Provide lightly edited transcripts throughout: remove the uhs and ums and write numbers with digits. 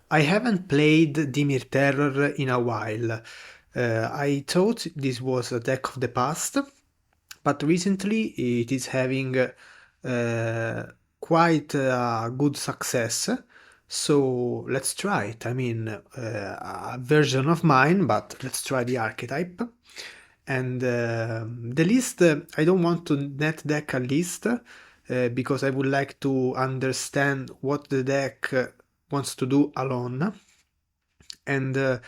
I haven't played Dimir Terror in a while. I thought this was a deck of the past, but recently it is having quite a good success. So let's try it. I mean, a version of mine, but let's try the archetype. And the list, I don't want to net deck a list because I would like to understand what the deck wants to do alone. And the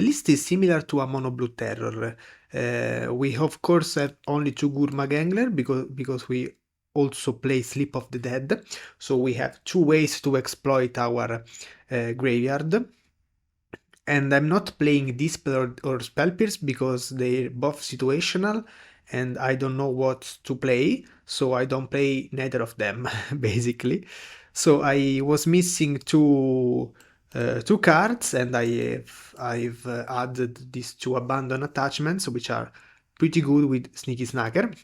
list is similar to a mono blue terror. We of course have only two Gurmag Angler because we also play Sleep of the Dead, so we have two ways to exploit our graveyard. And I'm not playing Dispel or Spell Pierce because they're both situational and I don't know what to play, so I don't play neither of them, basically. So I was missing two cards, and I've added these two abandoned attachments, which are pretty good with Sneaky Snacker.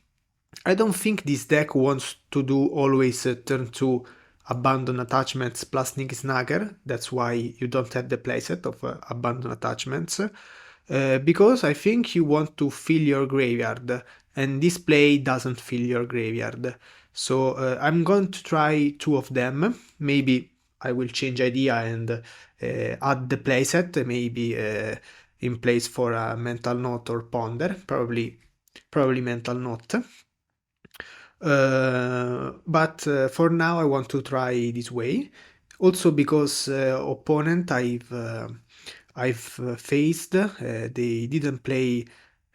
I don't think this deck wants to do always turn 2 abandoned attachments plus Sneaky Snacker. That's why you don't have the playset of abandoned attachments. Because I think you want to fill your graveyard, and this play doesn't fill your graveyard. So I'm going to try two of them. Maybe I will change idea and add the playset, maybe in place for a Mental Note or Ponder. Probably Mental Note. But for now I want to try this way. Also because opponent I've faced, they didn't play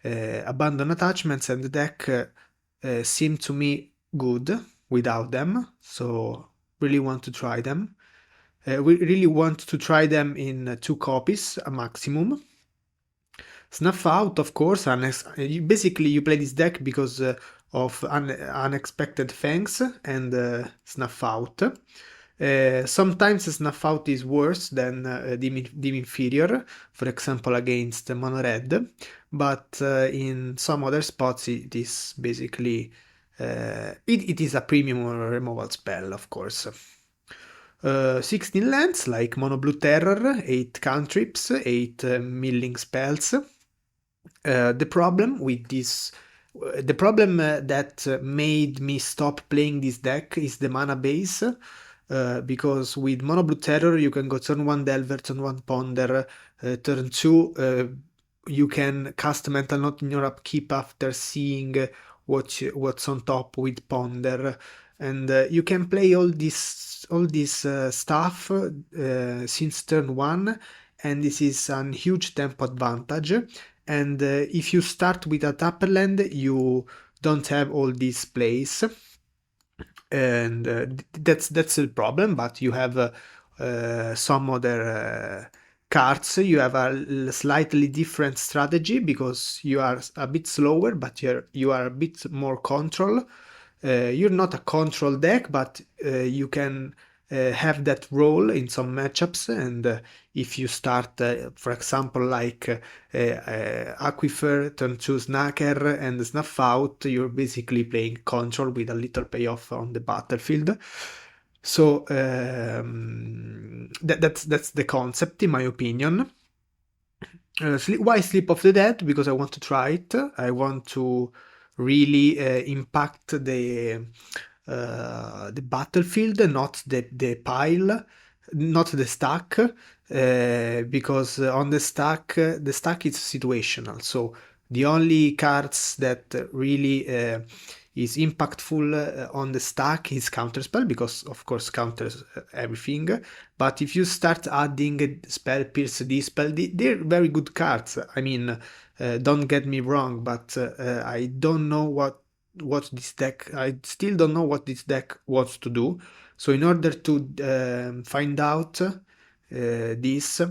abandoned attachments, and the deck seemed to me good without them. So really want to try them. We really want to try them in 2 copies, a maximum. Snuff Out, of course, basically you play this deck because of unexpected Fangs and Snuff Out. Sometimes Snuff Out is worse than Dim Inferior, for example against Mono Red, but in some other spots it is basically it is a premium removal spell, of course. 16 lands like Mono Blue Terror, 8 cantrips, 8 milling spells. The problem with this, the problem that made me stop playing this deck is the mana base. Because with Mono Blue Terror you can go turn 1 Delver, turn 1 Ponder, turn 2 you can cast Mental Note in your upkeep after seeing what's on top with Ponder, and you can play all this stuff since turn 1, and this is a huge tempo advantage. And if you start with a tapper land, you don't have all these plays, and that's the problem. But you have some other cards. You have a slightly different strategy because you are a bit slower, but you are a bit more control. You're not a control deck, but you can have that role in some matchups. And if you start, for example, like Aquifer, turn 2 Snacker and Snuff Out, you're basically playing control with a little payoff on the battlefield. So that's the concept, in my opinion. Why Sleep of the Dead? Because I want to try it. I want to really impact the battlefield, not the pile, not the stack, because on the stack is situational. So the only cards that really is impactful on the stack is Counterspell, because of course counters everything. But if you start adding Spell Pierce, Dispel, they're very good cards. I mean, don't get me wrong, but I don't know what this deck, I still don't know what this deck wants to do. So in order to find out this,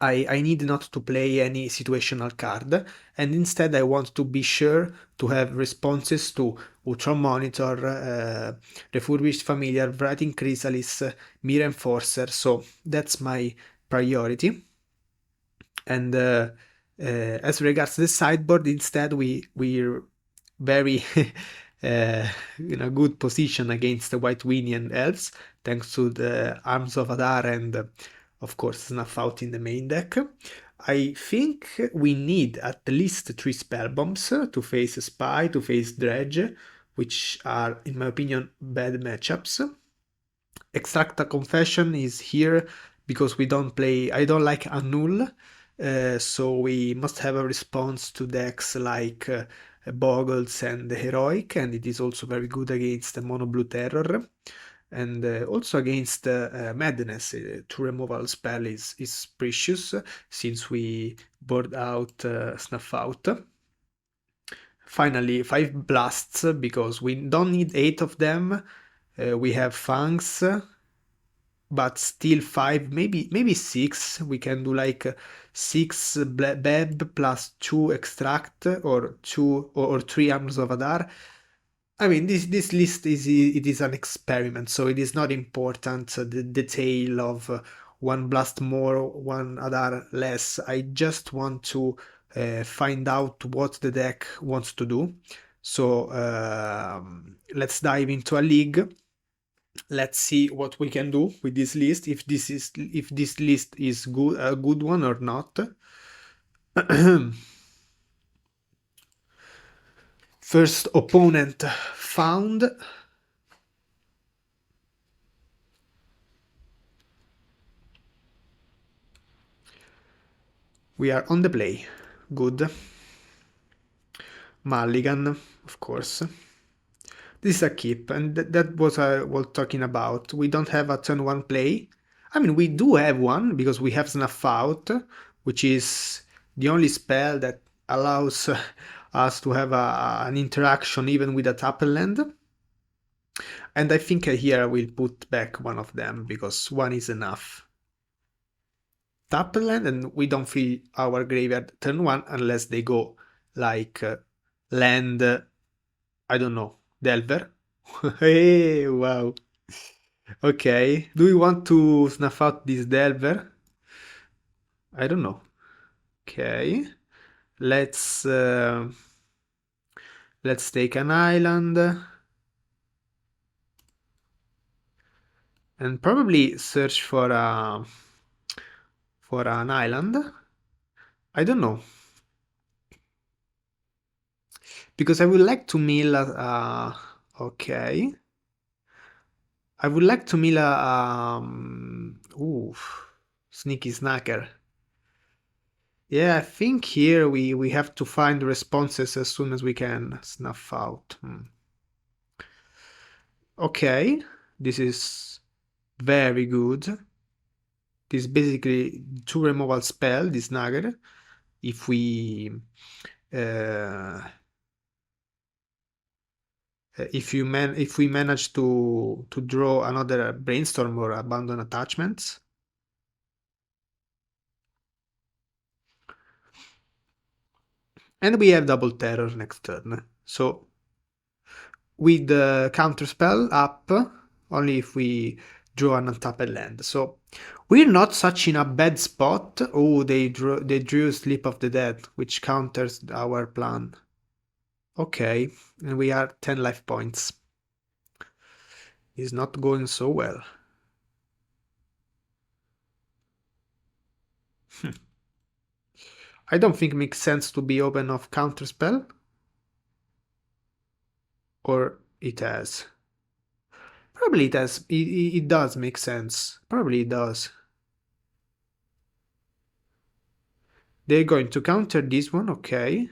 I need not to play any situational card, and instead I want to be sure to have responses to Ultron Monitor, Refurbished Familiar, Writing Chrysalis, Mirror Enforcer. So that's my priority. And as regards the sideboard, instead we're very in a good position against the White Weenie and Elves, thanks to the Arms of Adar and, of course, Snuff Out in the main deck. I think we need at least 3 spell bombs to face Spy, to face Dredge, which are, in my opinion, bad matchups. Extract a Confession is here because we don't play, I don't like Annul, so we must have a response to decks like Boggles and Heroic, and it is also very good against Mono Blue Terror. And also against Madness, to removal spell is precious since we board out Snuff Out. Finally, 5 blasts because we don't need 8 of them. We have Fangs, but still 5, maybe 6. We can do like 6 Beb plus 2 Extract or 2 or 3 Arms of Adar. I mean, this list is an experiment, so it is not important the detail of 1 blast more, 1 Adar less. I just want to find out what the deck wants to do. So let's dive into a league. Let's see what we can do with this list. If this list is good, a good one or not. First opponent found. We are on the play. Good. Mulligan, of course. This is a keep, and that was I was talking about. We don't have a turn 1 play. I mean, we do have one, because we have Snuff Out, which is the only spell that allows us to have an interaction even with a tapped land. And I think here I will put back one of them, because one is enough. Tapped land, and we don't fill our graveyard turn 1 unless they go like land, I don't know, Delver. Hey, wow. Okay, do we want to snuff out this Delver? I don't know. Okay, let's take an island and probably search for an island. I don't know, because I would like to mill okay. I would like to mill sneaky snacker. Yeah, I think here we have to find responses as soon as we can. Snuff out. Okay, this is very good. This is basically 2 removal spell, this nugget. If we if we manage to draw another brainstorm or abandon attachments. And we have double terror next turn. So with the counterspell up, only if we draw an untapped land. So we're not such in a bad spot. Oh, they drew Sleep of the Dead, which counters our plan. Okay, and we are 10 life points. It's not going so well. I don't think it makes sense to be open of counterspell. Or it has. Probably it has. It does make sense. Probably it does. They're going to counter this one, okay.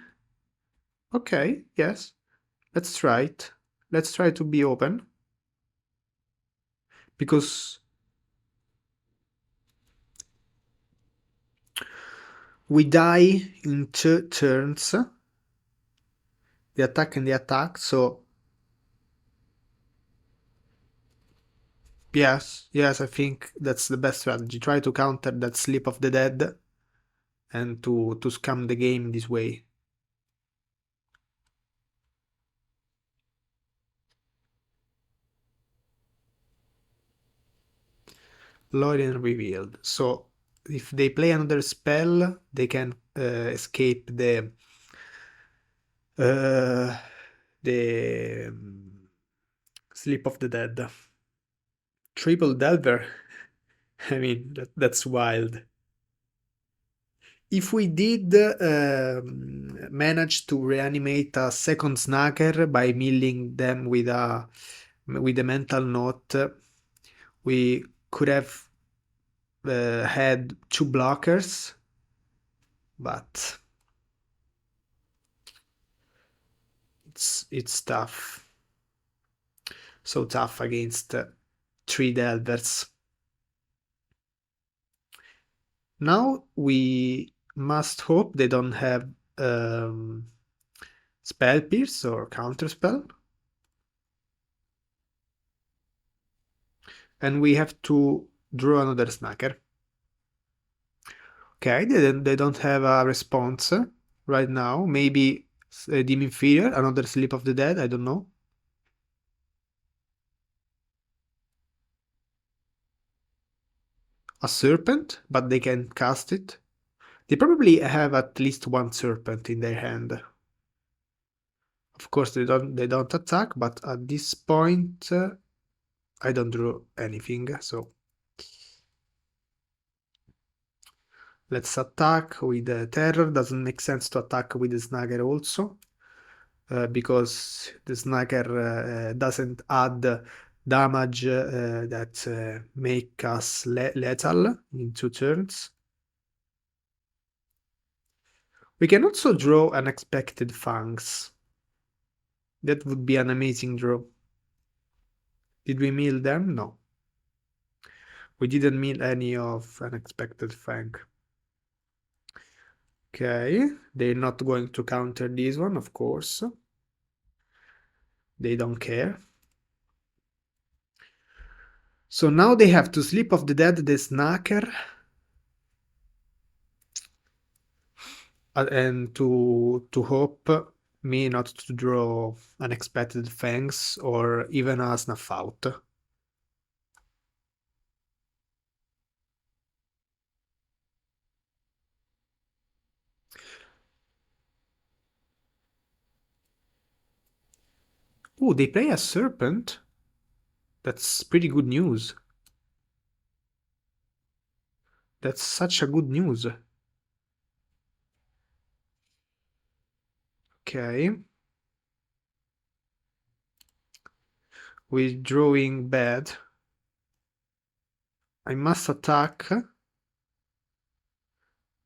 Okay, yes. Let's try it. Let's try to be open. Because we die in 2 turns. The attack and the attack, so yes, I think that's the best strategy. Try to counter that Sleep of the Dead and to scam the game this way. Lorien revealed. So if they play another spell, they can escape the the Sleep of the Dead. Triple Delver. I mean, that's wild. If we did manage to reanimate a second snacker by milling them with a mental note, we could have had two blockers, but it's tough. So tough against three Delvers. Now we must hope they don't have Spell Pierce or Counterspell. And we have to draw another snacker. Okay, they don't have a response right now. Maybe Dim Inferior, another Sleep of the Dead, I don't know. A Serpent, but they can cast it. They probably have at least one Serpent in their hand. Of course, they don't attack, but at this point, I don't draw anything, so let's attack with the Terror. Doesn't make sense to attack with the Snagger also, because the Snagger doesn't add damage that make us lethal in 2 turns. We can also draw Unexpected Fangs. That would be an amazing draw. Did we mill them? No. We didn't mill any of Unexpected Fang. Okay, they're not going to counter this one, of course. They don't care. So now they have to Sleep of the Dead, the Snacker, and to hope me not to draw Unexpected Fangs or even a Snuff Out. Oh, they play a Serpent? That's pretty good news. That's such a good news. Okay. Withdrawing bad. I must attack.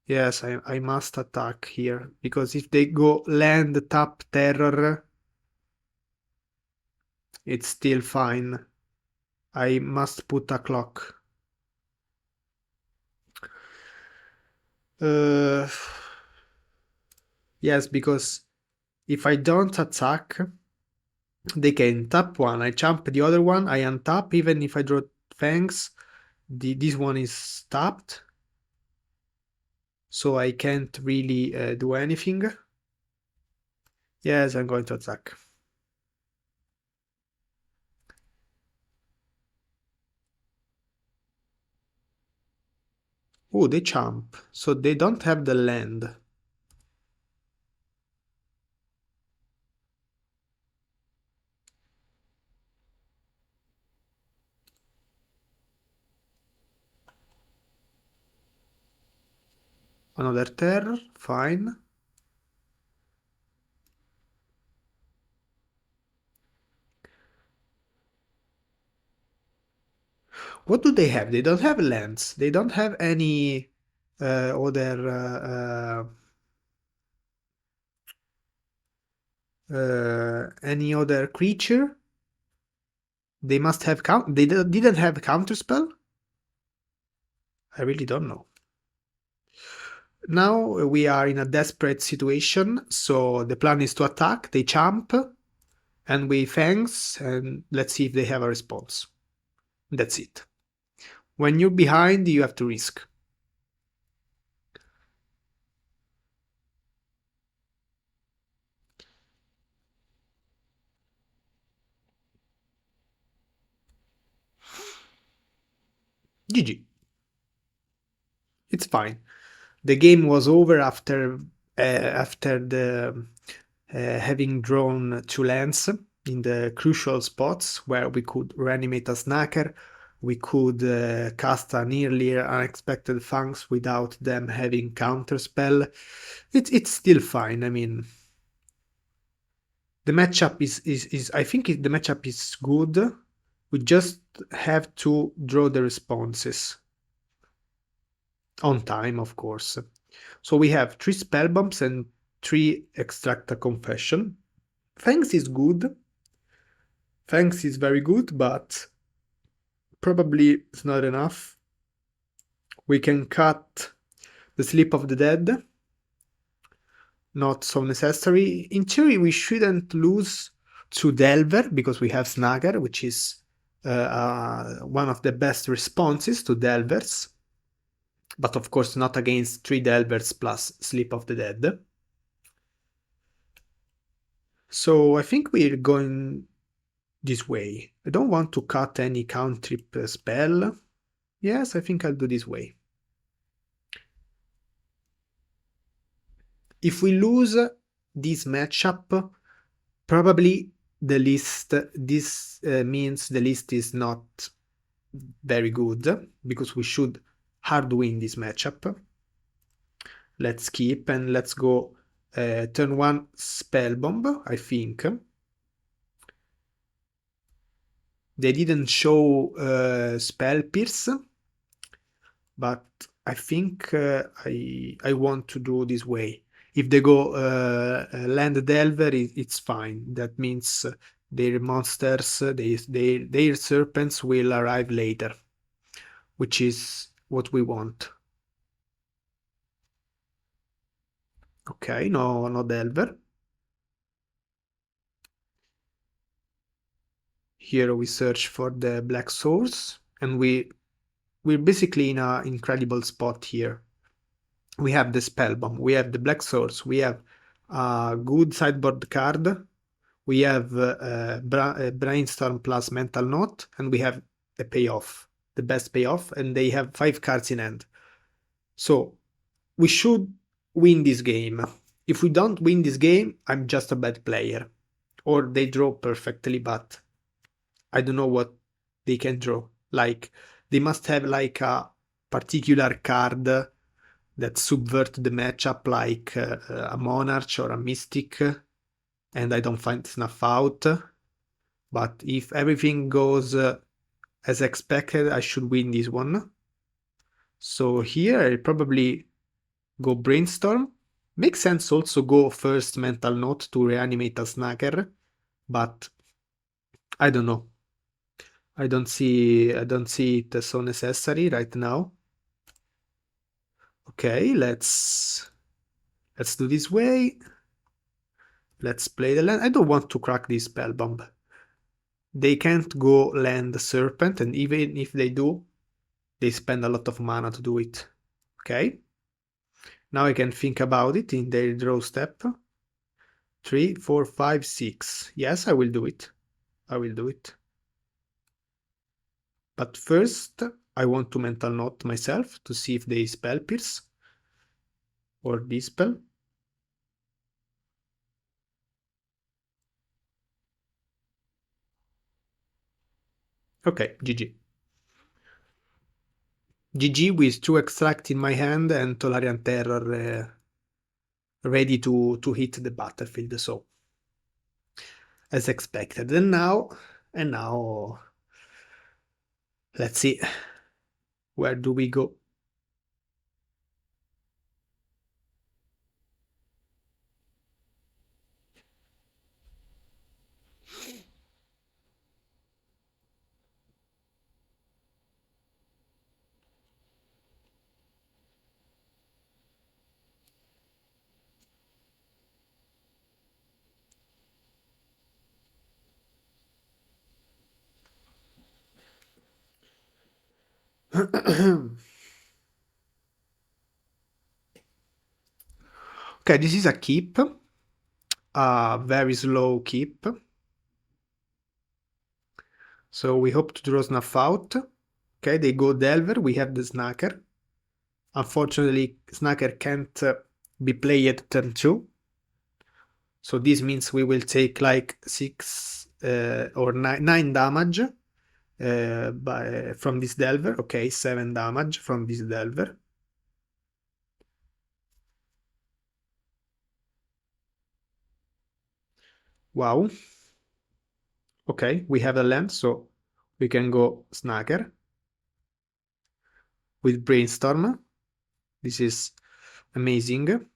Yes, I must attack here, because if they go land, tap, terror, it's still fine. I must put a clock. Yes, because if I don't attack, they can tap one, I jump the other one, I untap, even if I draw Fangs, this one is tapped. So I can't really do anything. Yes, I'm going to attack. Oh, they jump, so they don't have the land. Another terror, fine. What do they have? They don't have lands. They don't have any any other creature. They must have they didn't have counterspell. I really don't know. Now we are in a desperate situation, so the plan is to attack. They jump, and we Fangs, and let's see if they have a response. That's it. When you're behind, you have to risk. GG. It's fine. The game was over after the having drawn 2 lands in the crucial spots where we could reanimate a snacker, we could cast a nearly unexpected Fangs without them having counterspell. It's still fine. I mean, the matchup is I think the matchup is good. We just have to draw the responses on time, of course. So we have 3 spell bombs and 3 extract a confession. Fangs is good. Fangs is very good, but probably it's not enough. We can cut the Sleep of the Dead. Not so necessary. In theory, we shouldn't lose to Delver because we have Snagger, which is one of the best responses to Delvers. But of course not against 3 Delvers plus Sleep of the Dead. So I think we're going this way. I don't want to cut any cantrip spell. Yes, I think I'll do this way. If we lose this matchup, probably the list, this means the list is not very good, because we should hard win this matchup. Let's keep and let's go turn 1 spell bomb, I think. They didn't show spell pierce, but I think I want to do this way. If they go land delver, it's fine. That means their monsters, their serpents will arrive later, which is what we want. Okay, no delver. Here we search for the black source, and we're basically in an incredible spot here. We have the spellbomb, we have the black source, we have a good sideboard card, we have brainstorm plus mental note, and we have the payoff, the best payoff, and they have 5 cards in hand. So we should win this game. If we don't win this game, I'm just a bad player. Or they draw perfectly, but I don't know what they can draw. Like, they must have like a particular card that subvert the matchup, like a Monarch or a Mystic, and I don't find Snuff Out. But if everything goes as expected, I should win this one. So here I'll probably go Brainstorm. Makes sense also go first Mental Note to reanimate a Snacker, but I don't know. I don't see it so necessary right now. Okay, let's do this way. Let's play the land. I don't want to crack this spell bomb. They can't go land Serpent, and even if they do, they spend a lot of mana to do it. Okay. Now I can think about it in their draw step. 3, 4, 5, 6. Yes, I will do it. I will do it. But first, I want to mental note myself to see if they spell pierce or dispel. Okay, GG. GG with 2 extract in my hand and Tolarian Terror ready to hit the battlefield, so as expected. And now let's see, where do we go? Okay, this is a keep, a very slow keep. So we hope to draw Snuff Out. Okay, they go Delver, we have the Snacker. Unfortunately, Snacker can't be played turn 2. So this means we will take like 6 or 9 damage from this Delver. Okay, 7 damage from this Delver. Wow. Okay, we have a land, so we can go Snacker with Brainstorm. This is amazing.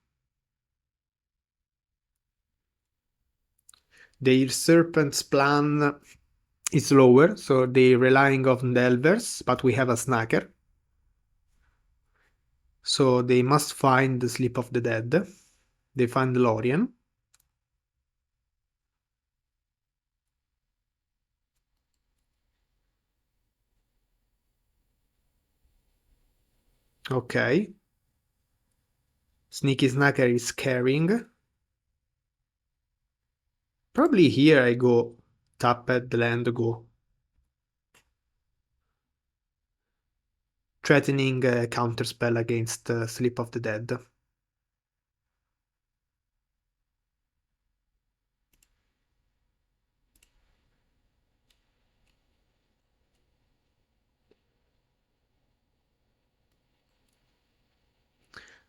Their Serpent's plan is lower, so they're relying on Delvers, but we have a Snacker. So they must find the Sleep of the Dead. They find Lorien. Okay. Sneaky Snacker is carrying. Probably here I go tapped land, go. Threatening counterspell against Sleep of the Dead.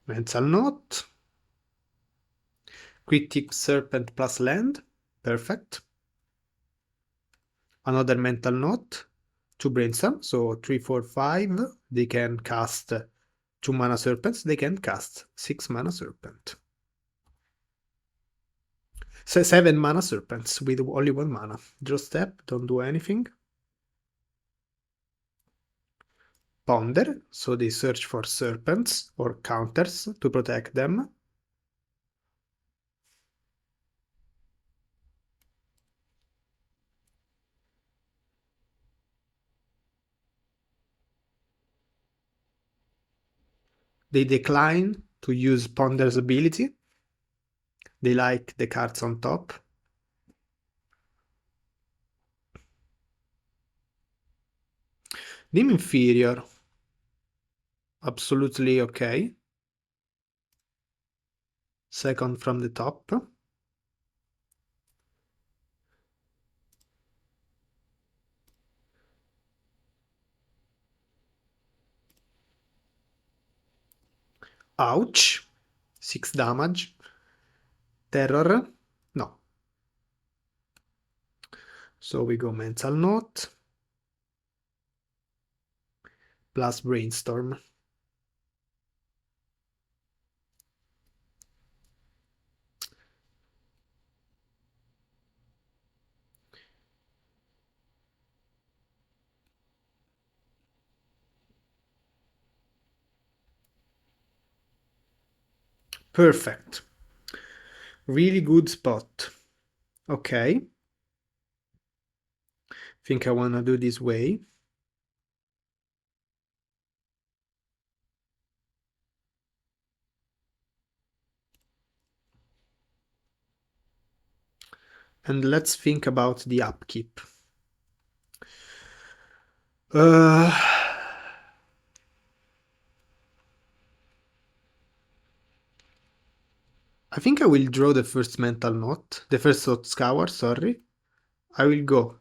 Mental Note. Critic Serpent plus land. Perfect. Another Mental Note. 2 Brainstorm. So 3, 4, 5. They can cast 2 Mana Serpents. They can cast 6 Mana Serpent. So 7 Mana Serpents with only 1 mana. Draw step. Don't do anything. Ponder. So they search for serpents or counters to protect them. They decline to use Ponder's ability. They like the cards on top. Dim Inferior. Absolutely okay. Second from the top. Ouch. 6 damage. Terror. No. So we go Mental Note. Plus Brainstorm. Perfect. Really good spot. Okay. Think I wanna do this way. And let's think about the upkeep. I think I will draw the first Mental Note, the first Thought Scour, sorry. I will go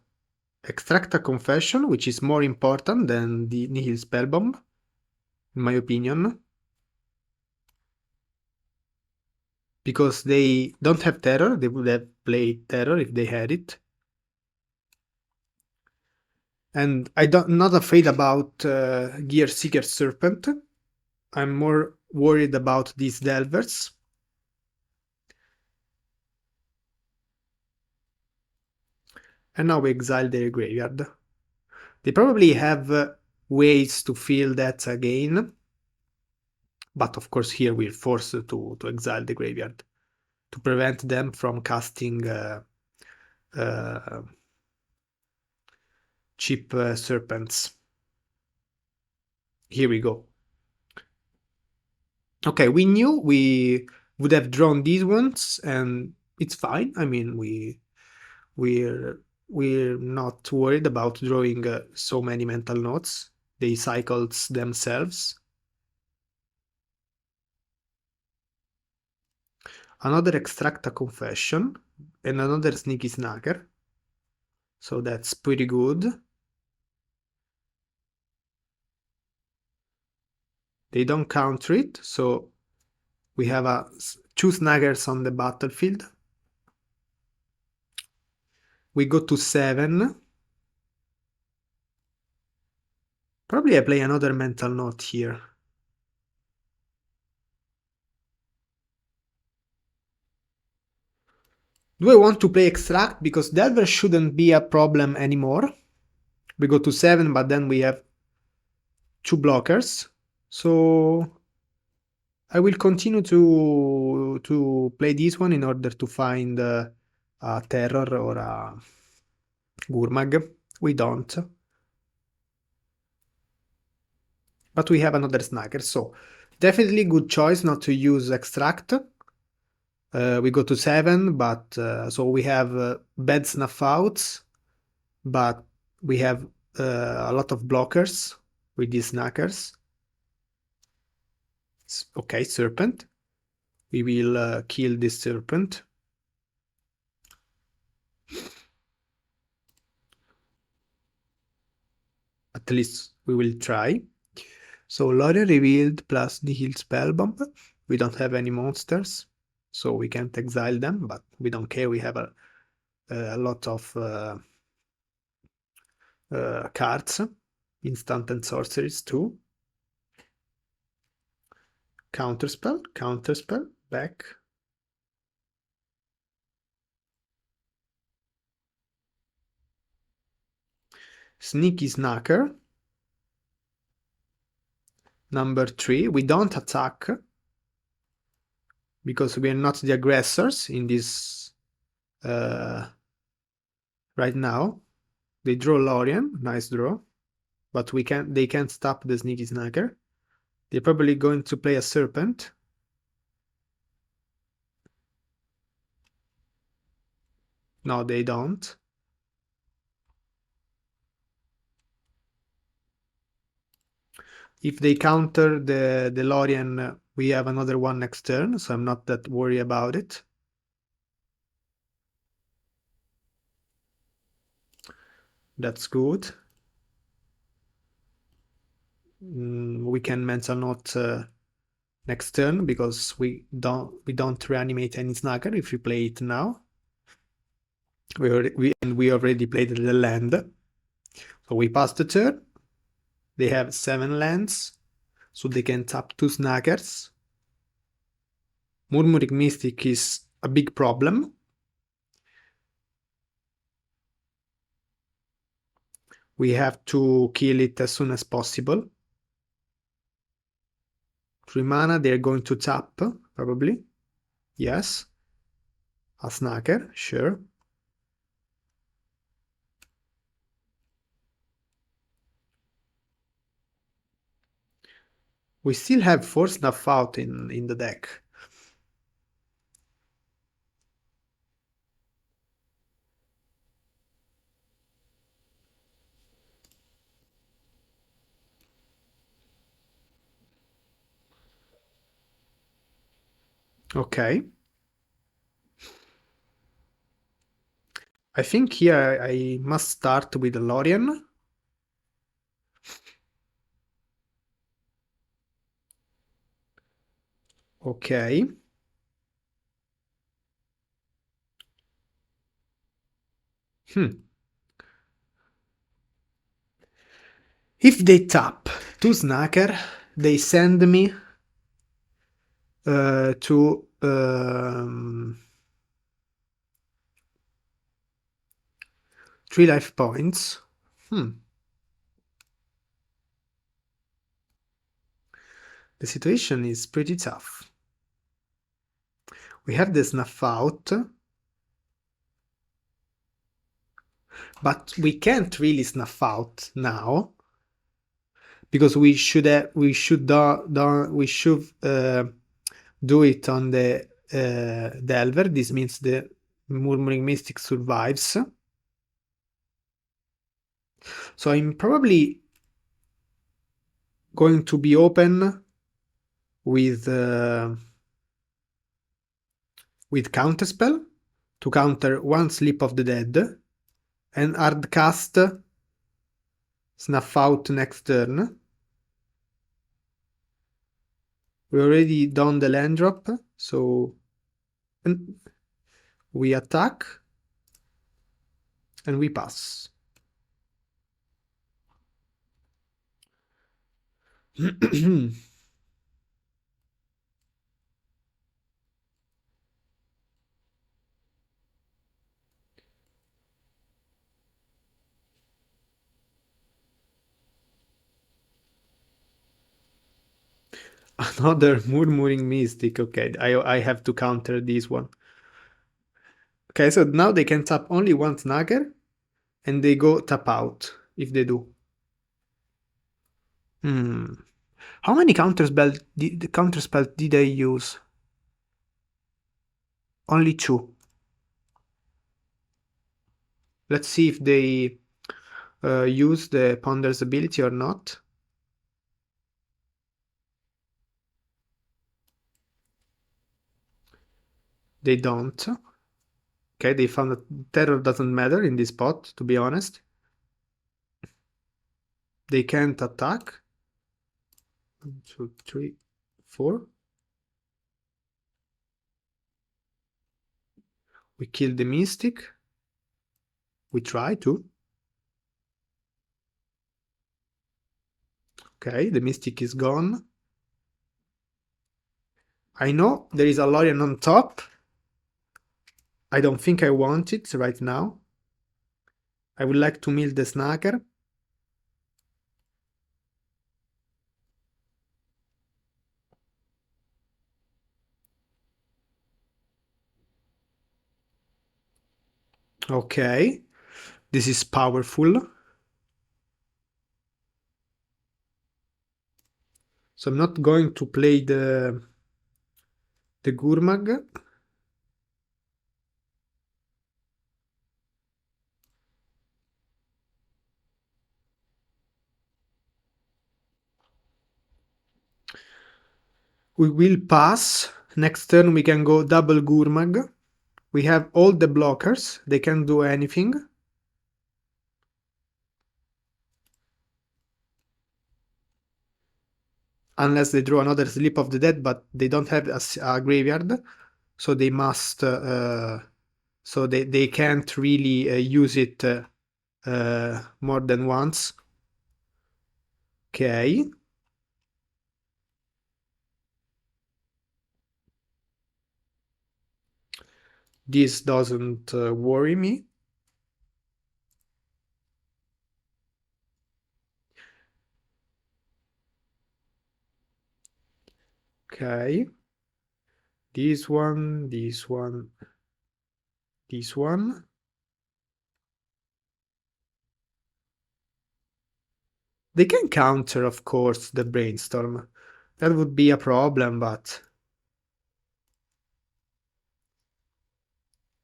Extract a Confession, which is more important than the Nihil Spellbomb, in my opinion. Because they don't have Terror, they would have played Terror if they had it. And I'm not afraid about Gear Seeker Serpent. I'm more worried about these Delvers. And now we exile their graveyard. They probably have ways to fill that again. But of course here we're forced to exile the graveyard to prevent them from casting cheap serpents. Here we go. Okay, we knew we would have drawn these ones, and it's fine. I mean, we're not worried about drawing so many Mental Notes. They cycled themselves. another Extract a Confession, and another Sneaky Snacker. So that's pretty good. They don't counter it, so we have two snaggers on the battlefield. We go to 7. Probably I play another Mental Note here. Do I want to play Extract? Because Delver shouldn't be a problem anymore. We go to 7, but then we have 2 blockers. So I will continue to play this one in order to find a Terror or a Gurmag. We don't. But we have another Snagger, so definitely good choice not to use Extract. We go to 7, but so we have bad Snuff Outs, but we have a lot of blockers with these Snackers. Okay, Serpent. We will kill this Serpent. At least we will try. So Lorien revealed plus Nihil Spellbomb. We don't have any monsters, so we can't exile them, but we don't care. We have a lot of cards, instant and sorceries too. Counterspell, back. Sneaky Snacker. Number 3, we don't attack because we are not the aggressors in this right now. They draw Lorien, nice draw, but they can't stop the Sneaky Snacker. They're probably going to play a Serpent. No, they don't. If they counter the Lorien, we have another one next turn, so I'm not that worried about it. That's good. We can Mental Note next turn because we don't reanimate any Snagger if we play it now. We already played the land, so we pass the turn. They have 7 lands, so they can tap 2 Snaggers. Murmuring Mystic is a big problem. We have to kill it as soon as possible. 3 mana, they're going to tap, probably. Yes. A Snagger, sure. We still have 4 Snuff Out in the deck. Okay. I think here I must start with the Lorien. Okay. If they tap 2 Snacker, they send me to 3 life points. The situation is pretty tough. We have the Snuff Out, but we can't really Snuff Out now because we should do it on the Delver. This means the Murmuring Mystic survives. So I'm probably going to be open with with Counterspell to counter one Sleep of the Dead and hardcast Snuff Out next turn. We already done the land drop, so we attack and we pass. Another Murmuring Mystic. Okay, I have to counter this one. Okay, so now they can tap only one Snagger, and they go tap out, if they do. How many counterspell did I use? Only 2. Let's see if they use the Ponder's ability or not. They don't. Okay, they found that terror doesn't matter in this spot, to be honest. They can't attack. 1, 2, 3, 4. We kill the Mystic. We try to. Okay, the Mystic is gone. I know there is a Lorien on top. I don't think I want it right now. I would like to mill the Snagger. Okay, this is powerful. So I'm not going to play the Gurmag. We will pass. Next turn we can go double Gurmag. We have all the blockers. They can't do anything. Unless they draw another Sleep of the Dead, but they don't have a graveyard. So they must... so they can't really use it more than once. Okay. This doesn't worry me. Okay. This one, this one, this one. They can counter, of course, the Brainstorm. That would be a problem, but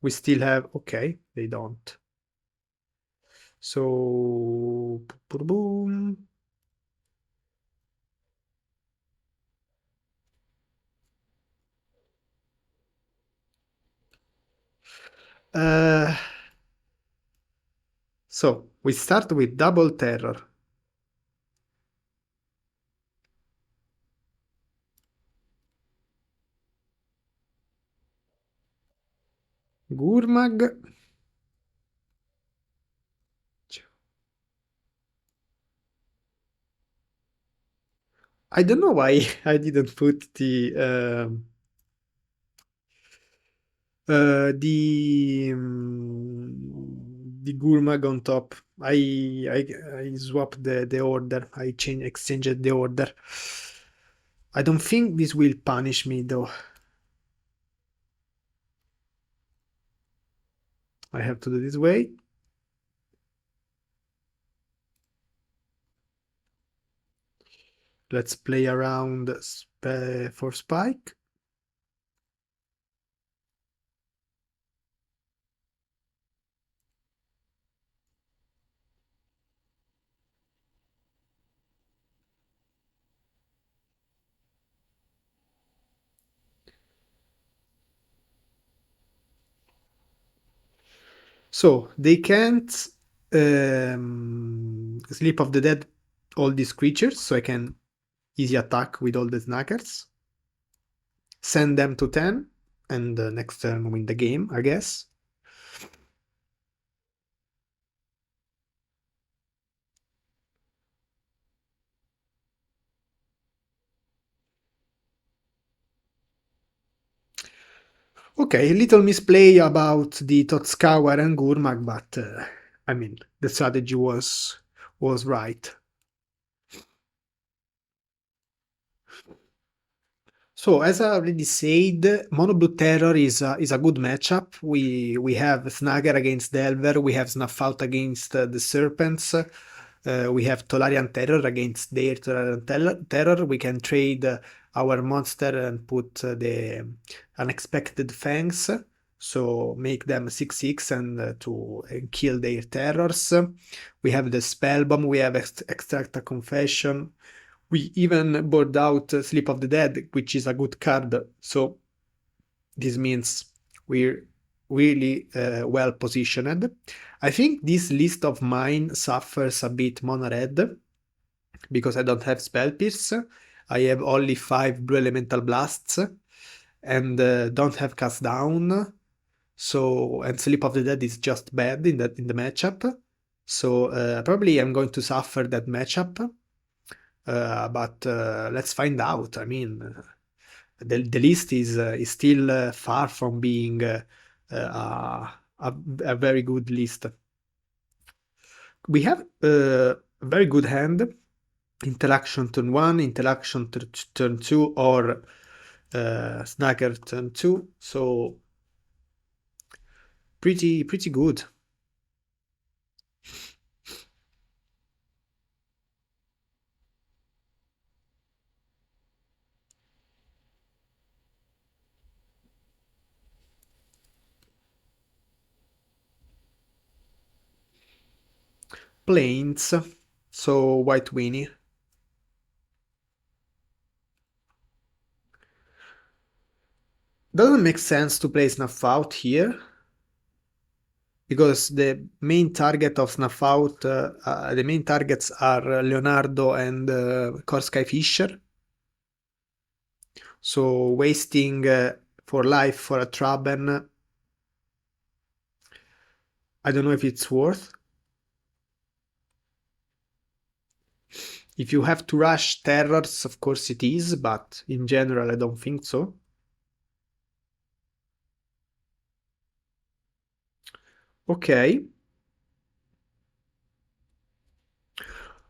we still have... Okay, they don't. So... boom. So, we start with double terror. Gurmag. I don't know why I didn't put the Gurmag on top. I swapped the order. I exchanged the order. I don't think this will punish me though. I have to do this way. Let's play around for spike. So they can't Sleep of the Dead all these creatures, so I can easy attack with all the snackers. Send them to 10, and next turn win the game, I guess. Okay, a little misplay about the Totskauer and Gurmag, but I mean, the strategy was right. So, as I already said, Mono Blue Terror is a good matchup. We have Snagger against Delver, we have Snuff Out against the Serpents, we have Tolarian Terror against their Tolarian Terror. We can trade our monster and put the unexpected Fangs, so make them 6/6 and to kill their terrors. We have the Spell Bomb, we have Extract a Confession. We even board out Sleep of the Dead, which is a good card, so this means we're really well positioned. I think this list of mine suffers a bit mono red because I don't have Spell Pierce. I have only 5 Blue Elemental Blasts and don't have Cast Down. So, and Sleep of the Dead is just bad in the matchup. So probably I'm going to suffer that matchup. But let's find out. I mean, the list is still far from being a very good list. We have a very good hand. Interaction turn 1, interaction turn 2, or Snacker turn 2. So pretty good. Plains, so White Weenie. Doesn't make sense to play Snuff Out here because the main target of Snuff Out, the main targets are Leonardo and Korsky Fisher. So wasting for life for a Traben, I don't know if it's worth. If you have to rush terrors, of course it is, but in general I don't think so. Okay.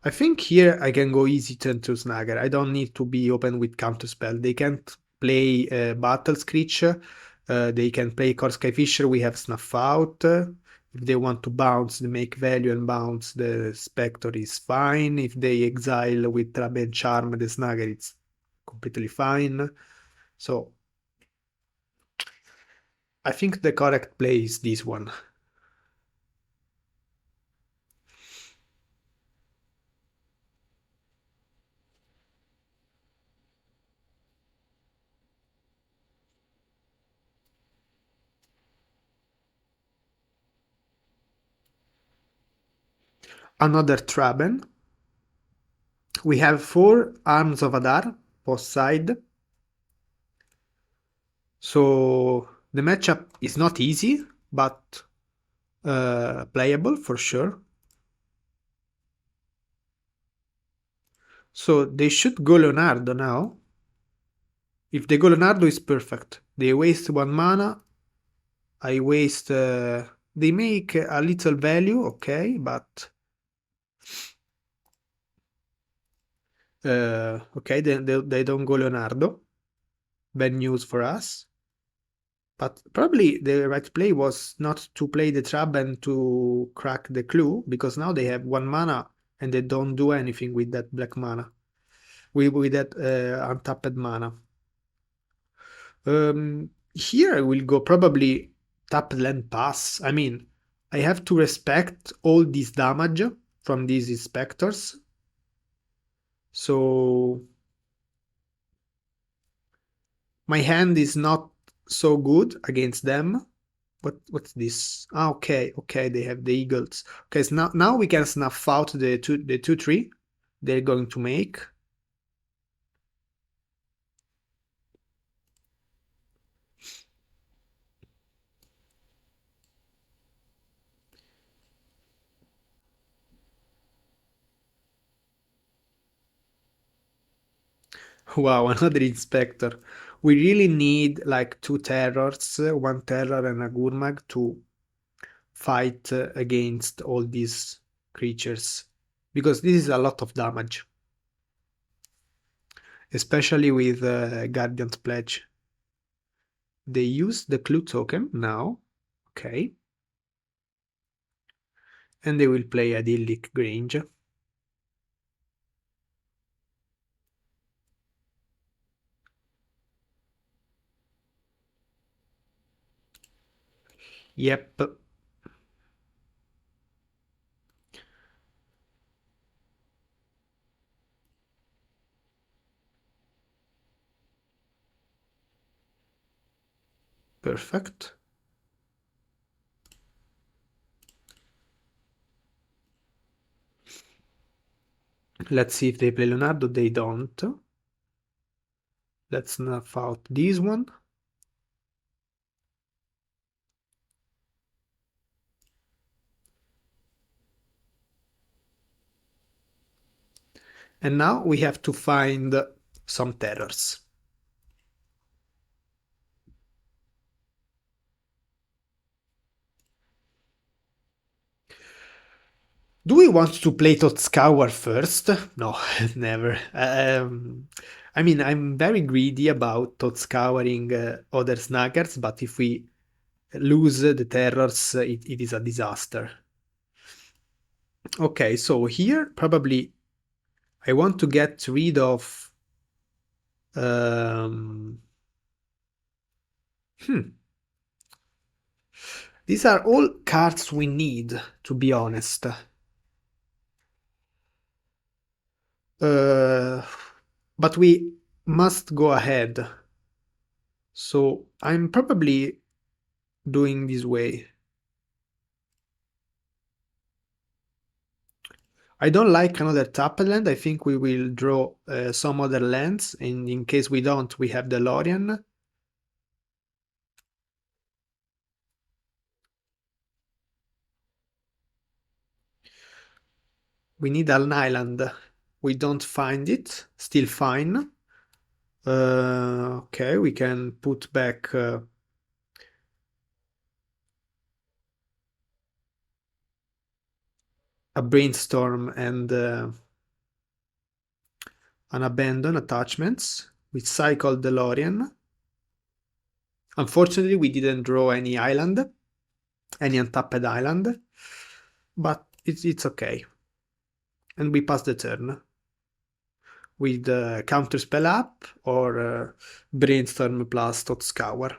I think here I can go easy turn to Snagger. I don't need to be open with counterspell. They can't play Battle Screech. They can play Korsky Fisher. We have Snuff Out. If they want to bounce, they make value and bounce, the Spectre is fine. If they exile with Trap and Charm, the Snagger, it's completely fine. So I think the correct play is this one. Another Traben. We have 4 Arms of Adar, post side. So the matchup is not easy, but playable for sure. So they should go Leonardo now. If they go Leonardo, is perfect. They waste 1 mana. I waste... they make a little value, okay, but... okay, they don't go Leonardo. Bad news for us. But probably the right play was not to play the trap and to crack the clue, because now they have 1 mana and they don't do anything with that black mana. With that untapped mana. Here I will go probably tap land pass. I mean, I have to respect all this damage from these inspectors. So my hand is not so good against them. What's this? Ah, okay, okay, they have the eagles. Okay, so now we can snuff out the 2/3 they're going to make. Wow, another inspector. We really need like two terrors, one terror and a Gurmag to fight against all these creatures. Because this is a lot of damage. Especially with Guardian's Pledge. They use the clue token now. Okay. And they will play Idyllic Grange. Yep. Perfect. Let's see if they play Leonardo. They don't. Let's snuff out this one. And now we have to find some terrors. Do we want to play Totscour first? No, never. I mean, I'm very greedy about Totscouring other snaggers, but if we lose the terrors, it is a disaster. Okay, so here probably I want to get rid of... These are all cards we need, to be honest. But we must go ahead. So I'm probably doing this way. I don't like another tapped land. I think we will draw some other lands, and in case we don't, we have the Lorien. We need an island. We don't find it. Still fine. Okay, we can put back a brainstorm and an abandon attachments. We cycled the Lorien. Unfortunately, we didn't draw any island, any untapped island, but it's okay. And we pass the turn with counter spell up or brainstorm plus Totscour.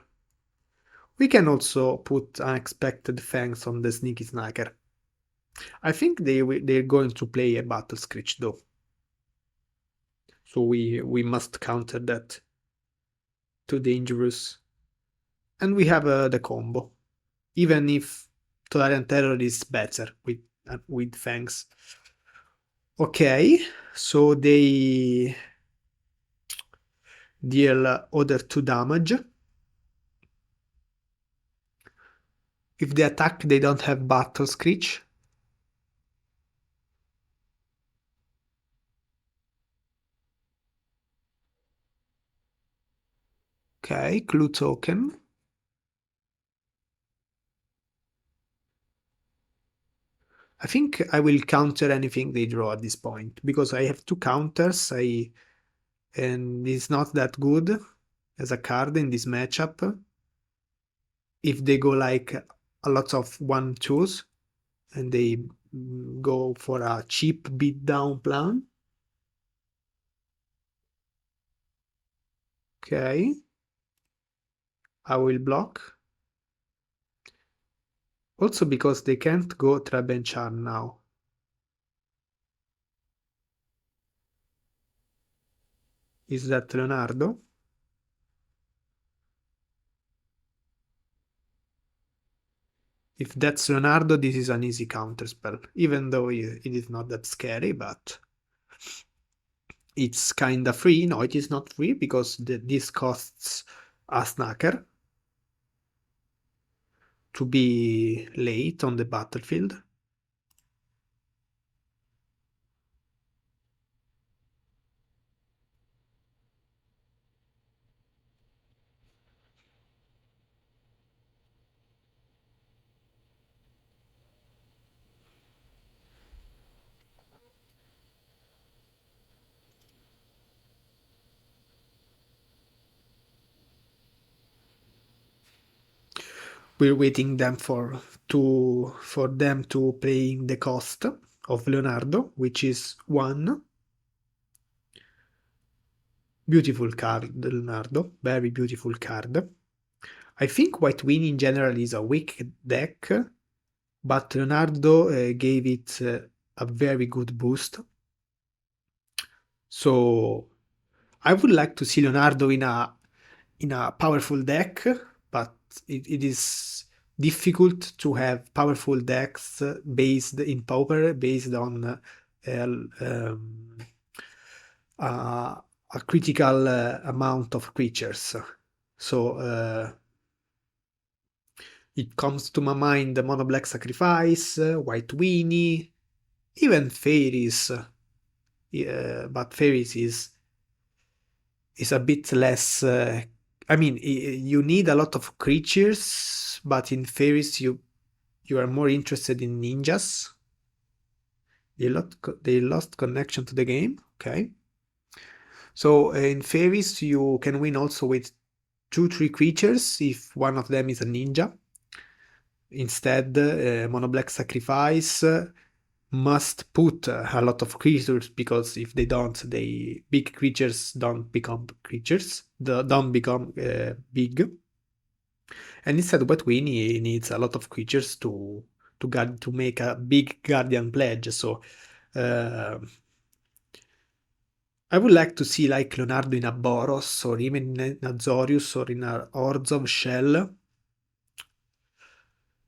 We can also put unexpected fangs on the sneaky snacker. I think they're going to play a battle screech though, so we must counter that. Too dangerous. And we have the combo, even if Tolarian Terror is better with fangs. Okay, so they deal other 2 damage. If they attack, they don't have Battle Screech. Okay, Clue Token. I think I will counter anything they draw at this point, because I have 2 counters, and it's not that good as a card in this matchup. If they go like a lot of 1/2s, and they go for a cheap beatdown plan. Okay. I will block. Also because they can't go Trap and Charm now. Is that Leonardo? If that's Leonardo, this is an easy counterspell, even though it is not that scary, but it's kinda free. No, it is not free because this costs a snacker to be late on the battlefield. We're waiting them for them to paying the cost of Leonardo, which is 1. Beautiful card, Leonardo. Very beautiful card. I think White Weenie in general is a weak deck, but Leonardo gave it a very good boost. So I would like to see Leonardo in a powerful deck, but it is difficult to have powerful decks based in Pauper, based on a critical amount of creatures. So it comes to my mind the Mono Black Sacrifice, White Weenie, even Fairies. But Fairies is a bit less. I mean, you need a lot of creatures, but in Fairies you are more interested in ninjas. They lost connection to the game. Okay. So in Fairies you can win also with 2-3 creatures if one of them is a ninja. Instead, Mono Black Sacrifice must put a lot of creatures because if they don't, they big creatures don't become creatures, don't become big. And instead, what we needs a lot of creatures to make a big Guardian pledge. So I would like to see like Leonardo in a Boros or even in a Azorius or in a Orzhov shell.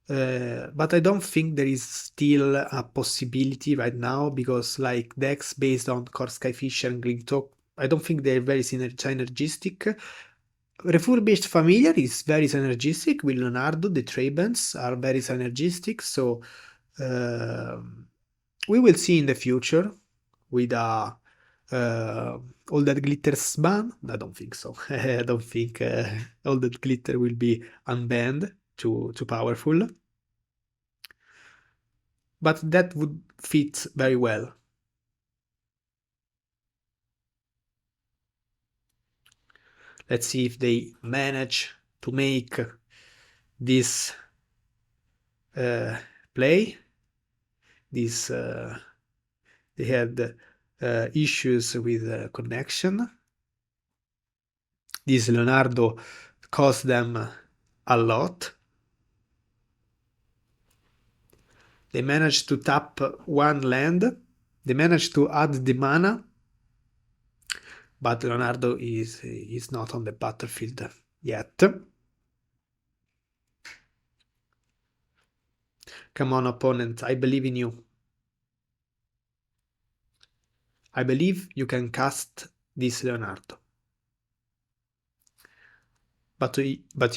But I don't think there is still a possibility right now because like decks based on Core Skyfish and Glintok, I don't think they're very synergistic. Refurbished Familiar is very synergistic with Leonardo. The Trabans are very synergistic, so uh, we will see in the future with a all that glitters ban. I don't think so. I don't think all that glitter will be unbanned, too powerful. But that would fit very well. Let's see if they manage to make this play. This they had issues with connection. This Leonardo cost them a lot. They managed to tap one land. They managed to add the mana, but Leonardo is not on the battlefield yet. Come on, opponent, I believe in you. I believe you can cast this Leonardo. But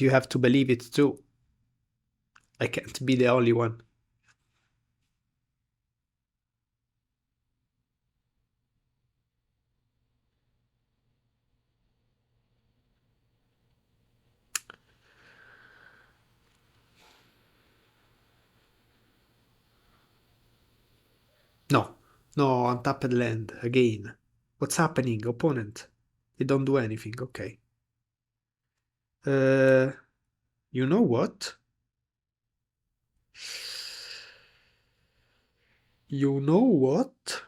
you have to believe it too. I can't be the only one. No, no, untapped land again. What's happening, opponent? They don't do anything, okay. You know what? You know what?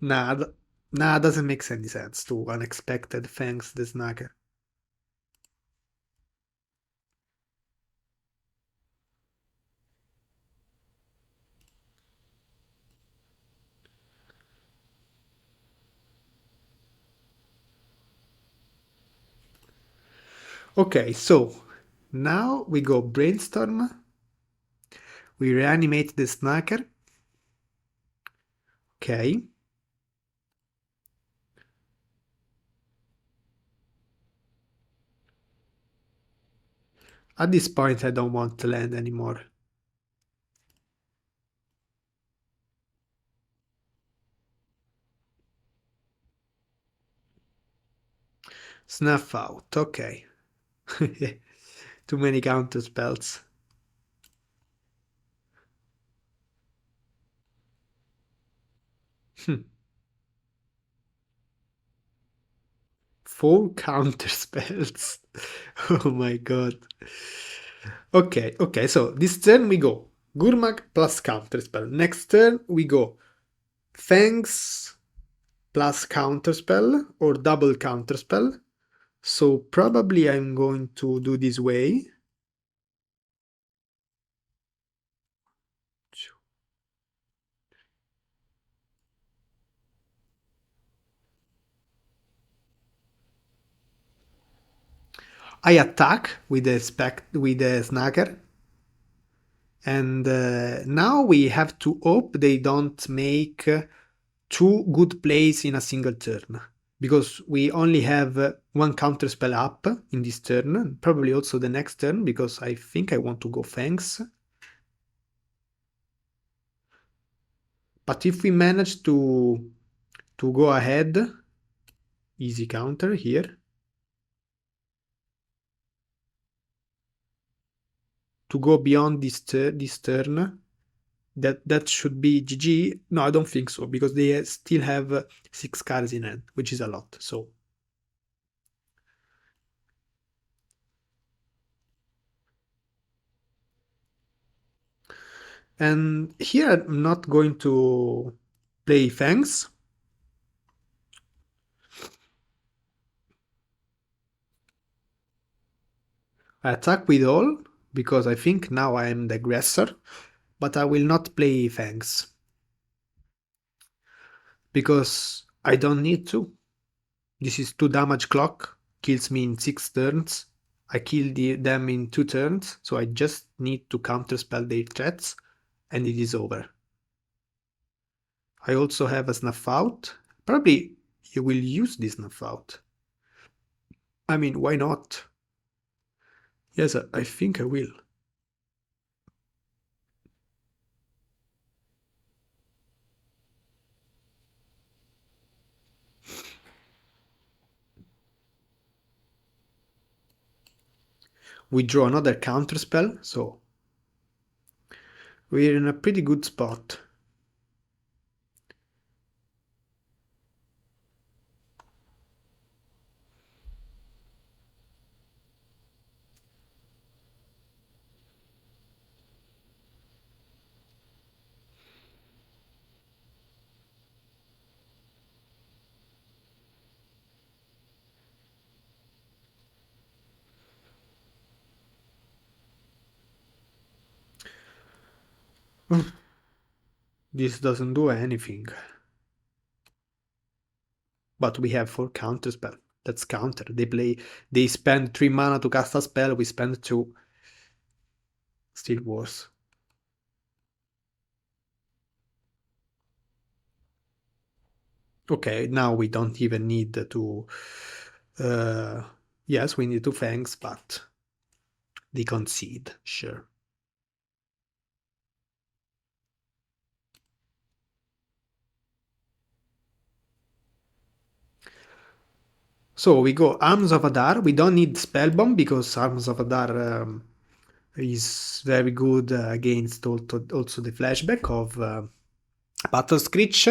Nah, nah, doesn't make any sense to unexpected Fangs the Snagger. Okay, so now we go brainstorm. We reanimate the snacker. Okay. At this point, I don't want to land anymore. Snuff out. Okay. Too many counter spells. Hmm. 4 counter spells. Oh my god. Okay, so this turn we go Gurmag plus counter spell. Next turn we go Fangs plus counter spell or double counter spell. So probably I'm going to do this way. I attack with the snacker, and now we have to hope they don't make two good plays in a single turn, because we only have one counter spell up in this turn, probably also the next turn, because I think I want to go Fangs. But if we manage to go ahead, easy counter here, to go beyond this turn, that should be GG. No, I don't think so, because they still have 6 cards in hand, which is a lot. So and here I'm not going to play Fangs. I attack with all, because I think now I am the aggressor, but I will not play Fangs, because I don't need to. This is 2 damage clock, kills me in 6 turns. I kill them in 2 turns, so I just need to counterspell their threats, and it is over. I also have a Snuff Out. Probably you will use this Snuff Out. I mean, why not? Yes, I think I will. We draw another counterspell, so we're in a pretty good spot. This doesn't do anything. But we have 4 counterspell. That's counter. They spend 3 mana to cast a spell, we spend 2. Still worse. Okay, now we don't even need to... yes, we need 2 Fangs, but they concede, sure. So we go Arms of Adar. We don't need Spellbomb, because Arms of Adar is very good against also the flashback of Battle Screech.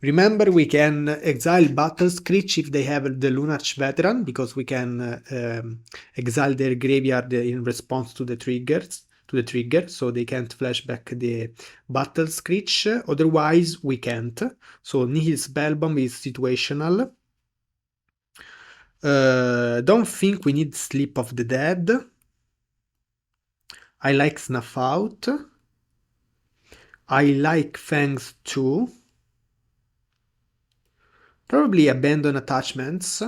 Remember, we can exile Battle Screech if they have the Lunarch Veteran, because we can exile their graveyard in response to the trigger, so they can't flashback the Battle Screech. Otherwise, we can't. So Nihil Spellbomb is situational. Don't think we need Sleep of the Dead. I like Snuff Out. I like Fangs too. Probably Abandon Attachments.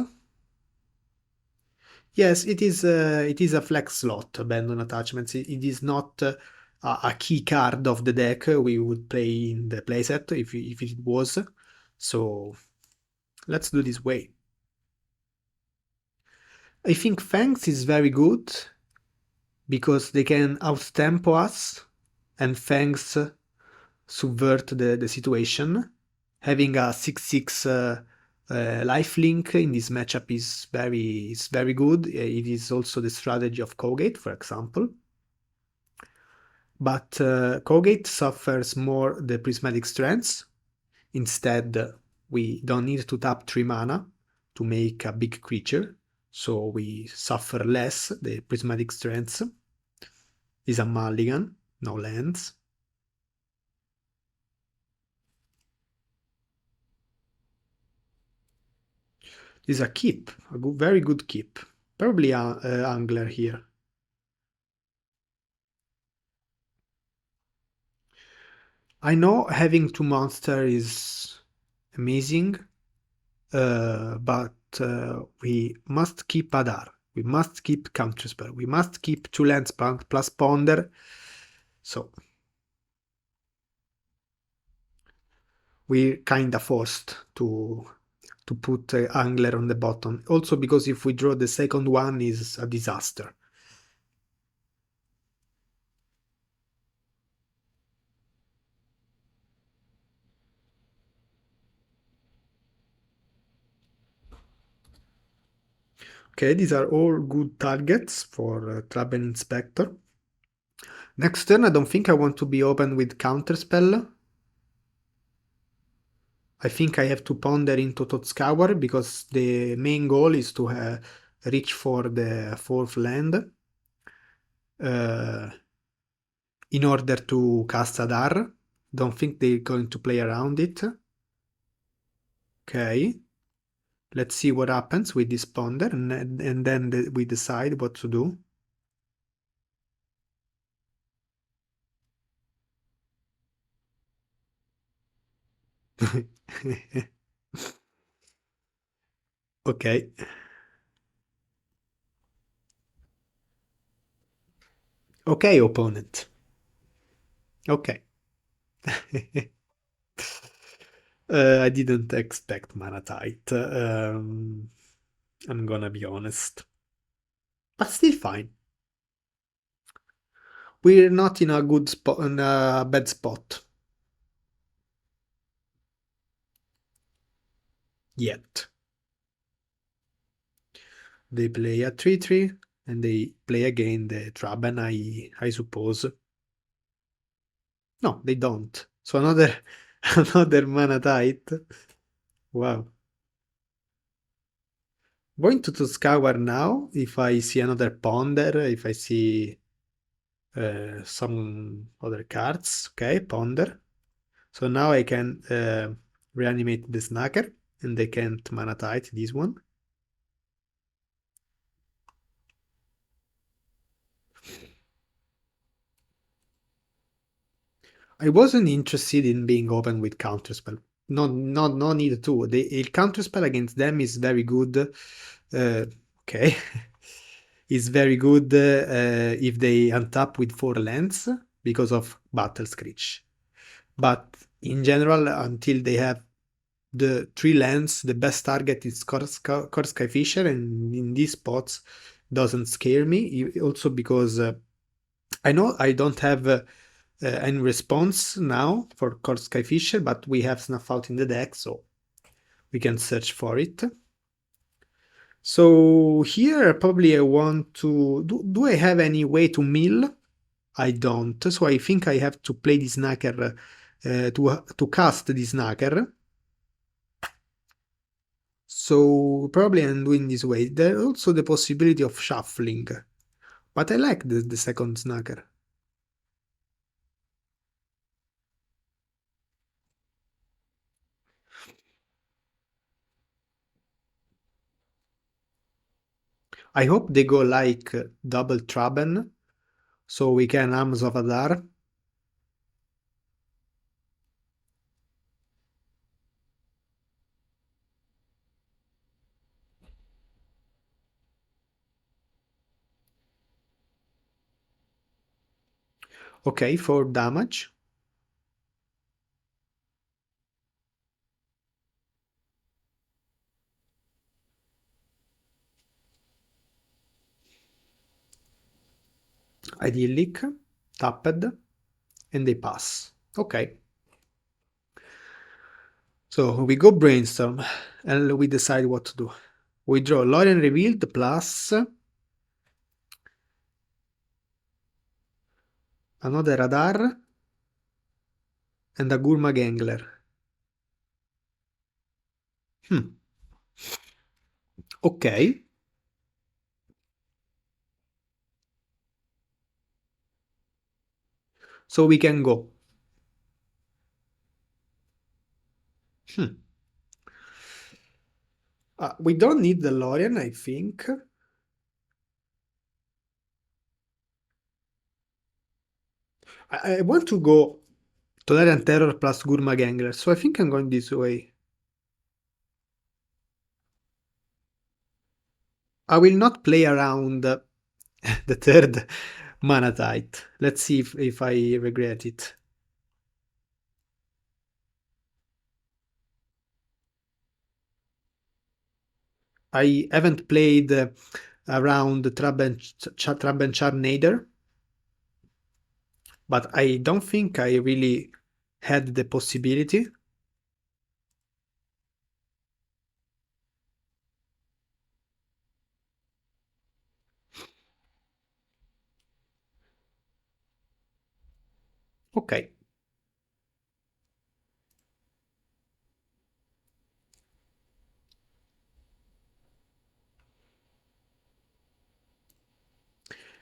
Yes, it is a flex slot, abandon attachments. It is not a key card of the deck we would play in the playset if it was. So let's do this way. I think Fangs is very good because they can outtempo us and Fangs subvert the situation. Having a 6/6 lifelink in this matchup is very good. It is also the strategy of Colgate, for example. But Colgate suffers more the prismatic strengths. Instead, we don't need to tap 3 mana to make a big creature, so we suffer less the prismatic strengths. Is a mulligan, no lands. Is a keep, very good keep. Probably a angler here. I know having 2 monsters is amazing, but we must keep Adar. We must keep Counterspell. We must keep 2 lands plus Ponder. So we're kinda forced to put Angler on the bottom. Also because if we draw the second one is a disaster. Okay, these are all good targets for Traben Inspector. Next turn, I don't think I want to be open with Counterspell. I think I have to ponder into Totscour because the main goal is to reach for the 4th land uh, in order to cast Adar. Don't think they're going to play around it. Okay. Let's see what happens with this ponder and then we decide what to do. Okay. Okay, opponent. Okay. I didn't expect mana tight. I'm gonna be honest. But still fine. We're not in a good spot, in a bad spot. Yet. They play a 3/3 and they play again the Traben, I suppose. No, they don't. So another another mana tight. Wow. Going to scour now if I see another ponder, if I see some other cards. Okay, ponder. So now I can reanimate the snacker and I can't mana tight this one. I wasn't interested in being open with counterspell. No need to. Il counterspell against them is very good. Okay. Is very good if they untap with 4 lands because of Battle Screech. But in general, until they have the 3 lands, the best target is Korskai Fisher, and in these spots doesn't scare me. Also because I know I don't have any response now for Korskai Fisher, but we have Snuff Out in the deck, so we can search for it. So here probably I want to... Do I have any way to mill? I don't, so I think I have to play this Snacker to cast this Snacker. So probably I'm doing this way. There's also the possibility of shuffling, but I like the second Snacker. I hope they go like double Traben, so we can Arms of Adar. Okay, 4 damage. Idyllic, tapped, and they pass. Okay. So we go brainstorm and we decide what to do. We draw Lorien revealed plus another radar and a Gurmag Angler. Okay. So we can go. We don't need the Lorien, I think. I want to go Tolerian Terror plus Gurmag Angler, so I think I'm going this way. I will not play around the third mana tide. Let's see if I regret it. I haven't played around Trab and Char Nader, but I don't think I really had the possibility. Okay.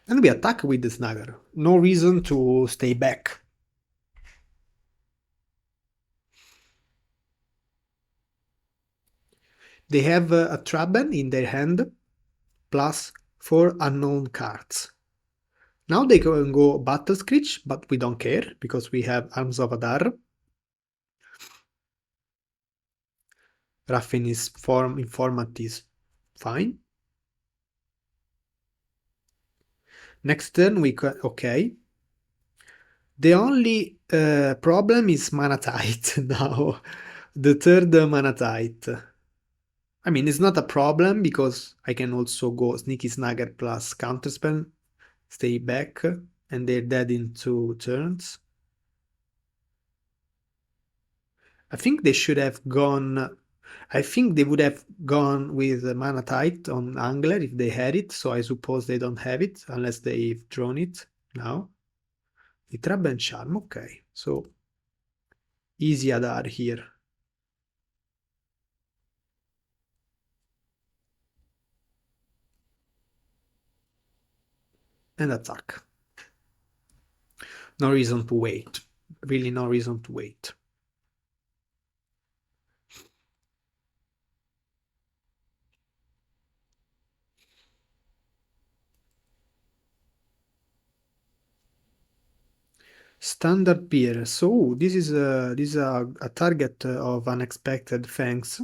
And we attack with the Snagger. No reason to stay back. They have a Traben in their hand, plus 4 unknown cards. Now they can go Battle Screech, but we don't care, because we have Arms of Adar. Raffin is Informant is fine. Next turn we can... okay. The only problem is Mana Tide now. The third Mana Tide. I mean, it's not a problem because I can also go Sneaky Snagger plus Counterspell, stay back, and they're dead in 2 turns. I think they should have gone... I think they would have gone with Mana Tide on Angler if they had it, so I suppose they don't have it unless they've drawn it now. The Trap and Charm, okay. So, easy Adar here. And attack. No reason to wait. Really no reason to wait. Standard peer. So this is a target of unexpected fangs.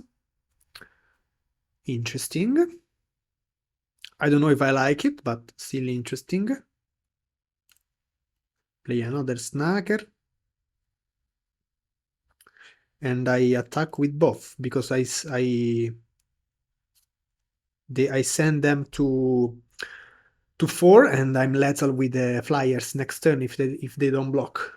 Interesting. I don't know if I like it, but still interesting. Play another Snacker. And I attack with both because I send them to 4 and I'm lethal with the flyers next turn if they don't block.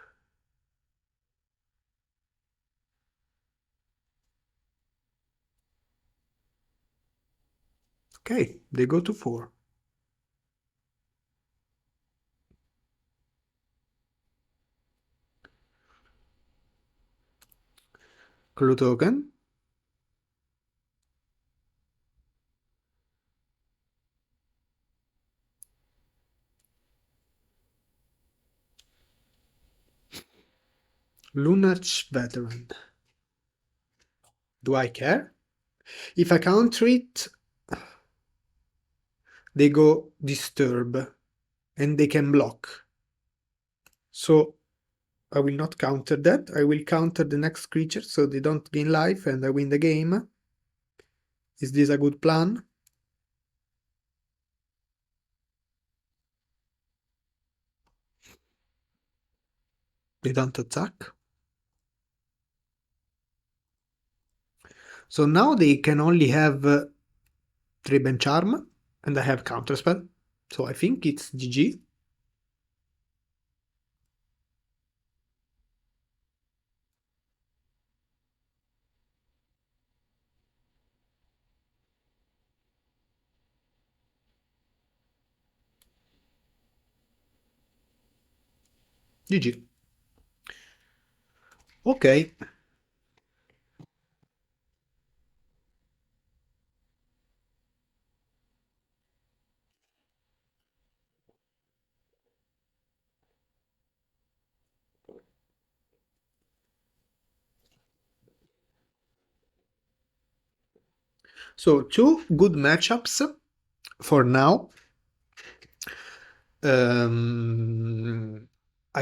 Okay, they go to 4. Clue token. Lunarch Veteran. Do I care? If I counter it, they go Disturb and they can block. So I will not counter that. I will counter the next creature so they don't gain life and I win the game. Is this a good plan? They don't attack. So now they can only have Trib Charm, and I have Counterspell. So I think it's GG. GG. Ok. So two good matchups for now. I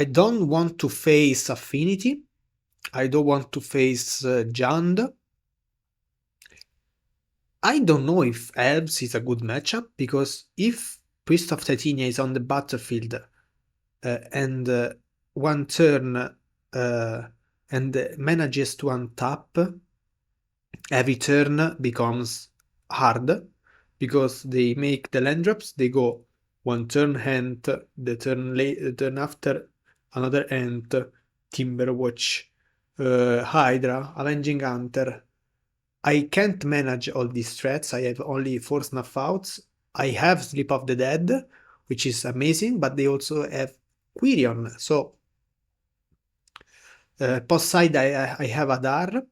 don't want to face Affinity. I don't want to face Jund. I don't know if Elves is a good matchup, because if Priest of Titania is on the battlefield and one turn and manages to untap, every turn becomes hard, because they make the land drops, they go one turn Ant, the turn after another Ant, Timberwatch, Hydra, Avenging Hunter. I can't manage all these threats. I have only 4 Snuff Outs. I have Sleep of the Dead, which is amazing, but they also have Quirion. So post side I have Adar,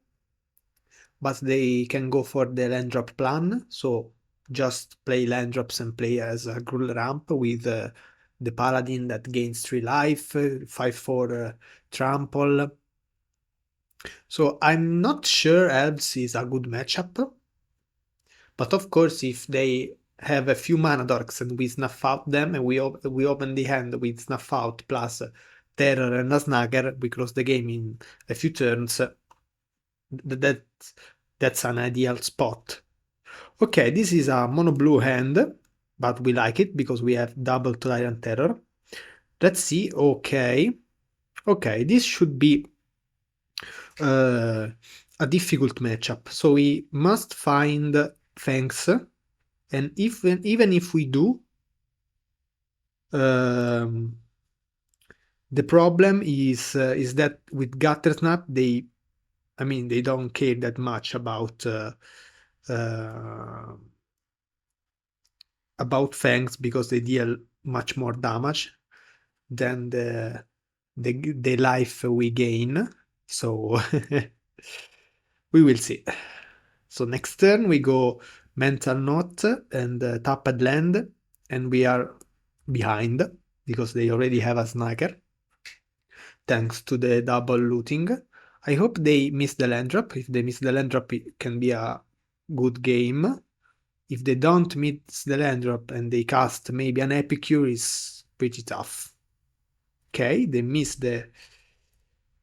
but they can go for the land drop plan. So just play land drops and play as a Gruul ramp with the Paladin that gains 3 life, 5/4 trample. So I'm not sure Elves is a good matchup. But of course, if they have a few mana dorks and we snuff out them and we open the hand with snuff out plus terror and a snagger, we close the game in a few turns. That that's an ideal spot. Okay, this is a mono blue hand, but we like it because we have double Tyrant Terror. Let's see. Okay, okay, this should be a difficult matchup. So we must find Fangs. And even if we do, the problem is that with Guttersnap, they don't care that much uh, about Fangs, because they deal much more damage than the life we gain. So we will see. So next turn we go Mental Knot and Tapped Land, and we are behind because they already have a Snacker, thanks to the double looting. I hope they miss the land drop. If they miss the land drop, it can be a good game. If they don't miss the land drop and they cast maybe an Epicure, is pretty tough. Okay, they miss the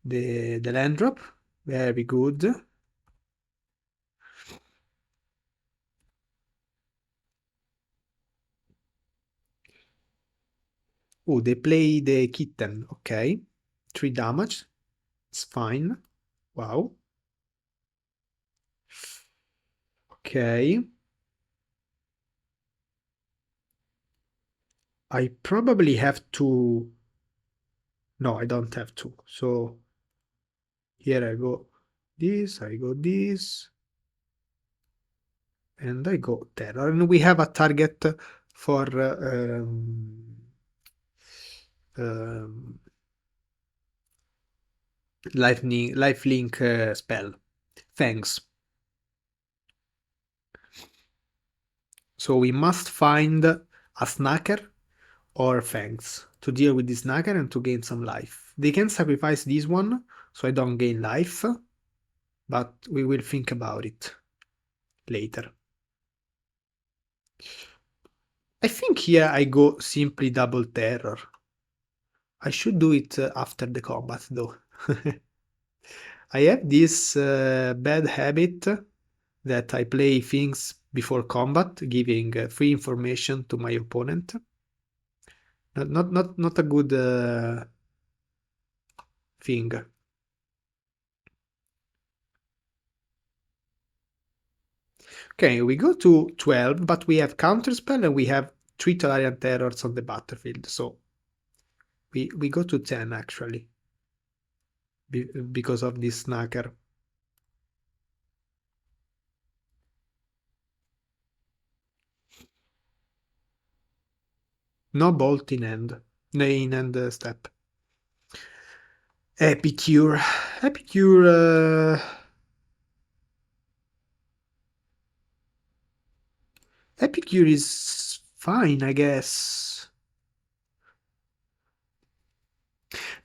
land drop. Very good. Oh, they play the kitten. Okay. 3 damage. It's fine. Wow. Okay. I probably have to... No, I don't have to. So here I go this, I go this, and I go terror. And we have a target for lifelink spell. Fangs. So we must find a snacker or Fangs to deal with this snacker and to gain some life. They can sacrifice this one, so I don't gain life, but we will think about it later. I think here I go simply double terror. I should do it after the combat though. I have this bad habit that I play things before combat, giving free information to my opponent. Not a good thing. Okay, we go to 12, but we have counterspell and we have 3 Tolarian terrors on the battlefield, so we go to 10 actually, because of this snacker. No bolt in end, in end step. Epicure. Epicure. Epicure is fine, I guess.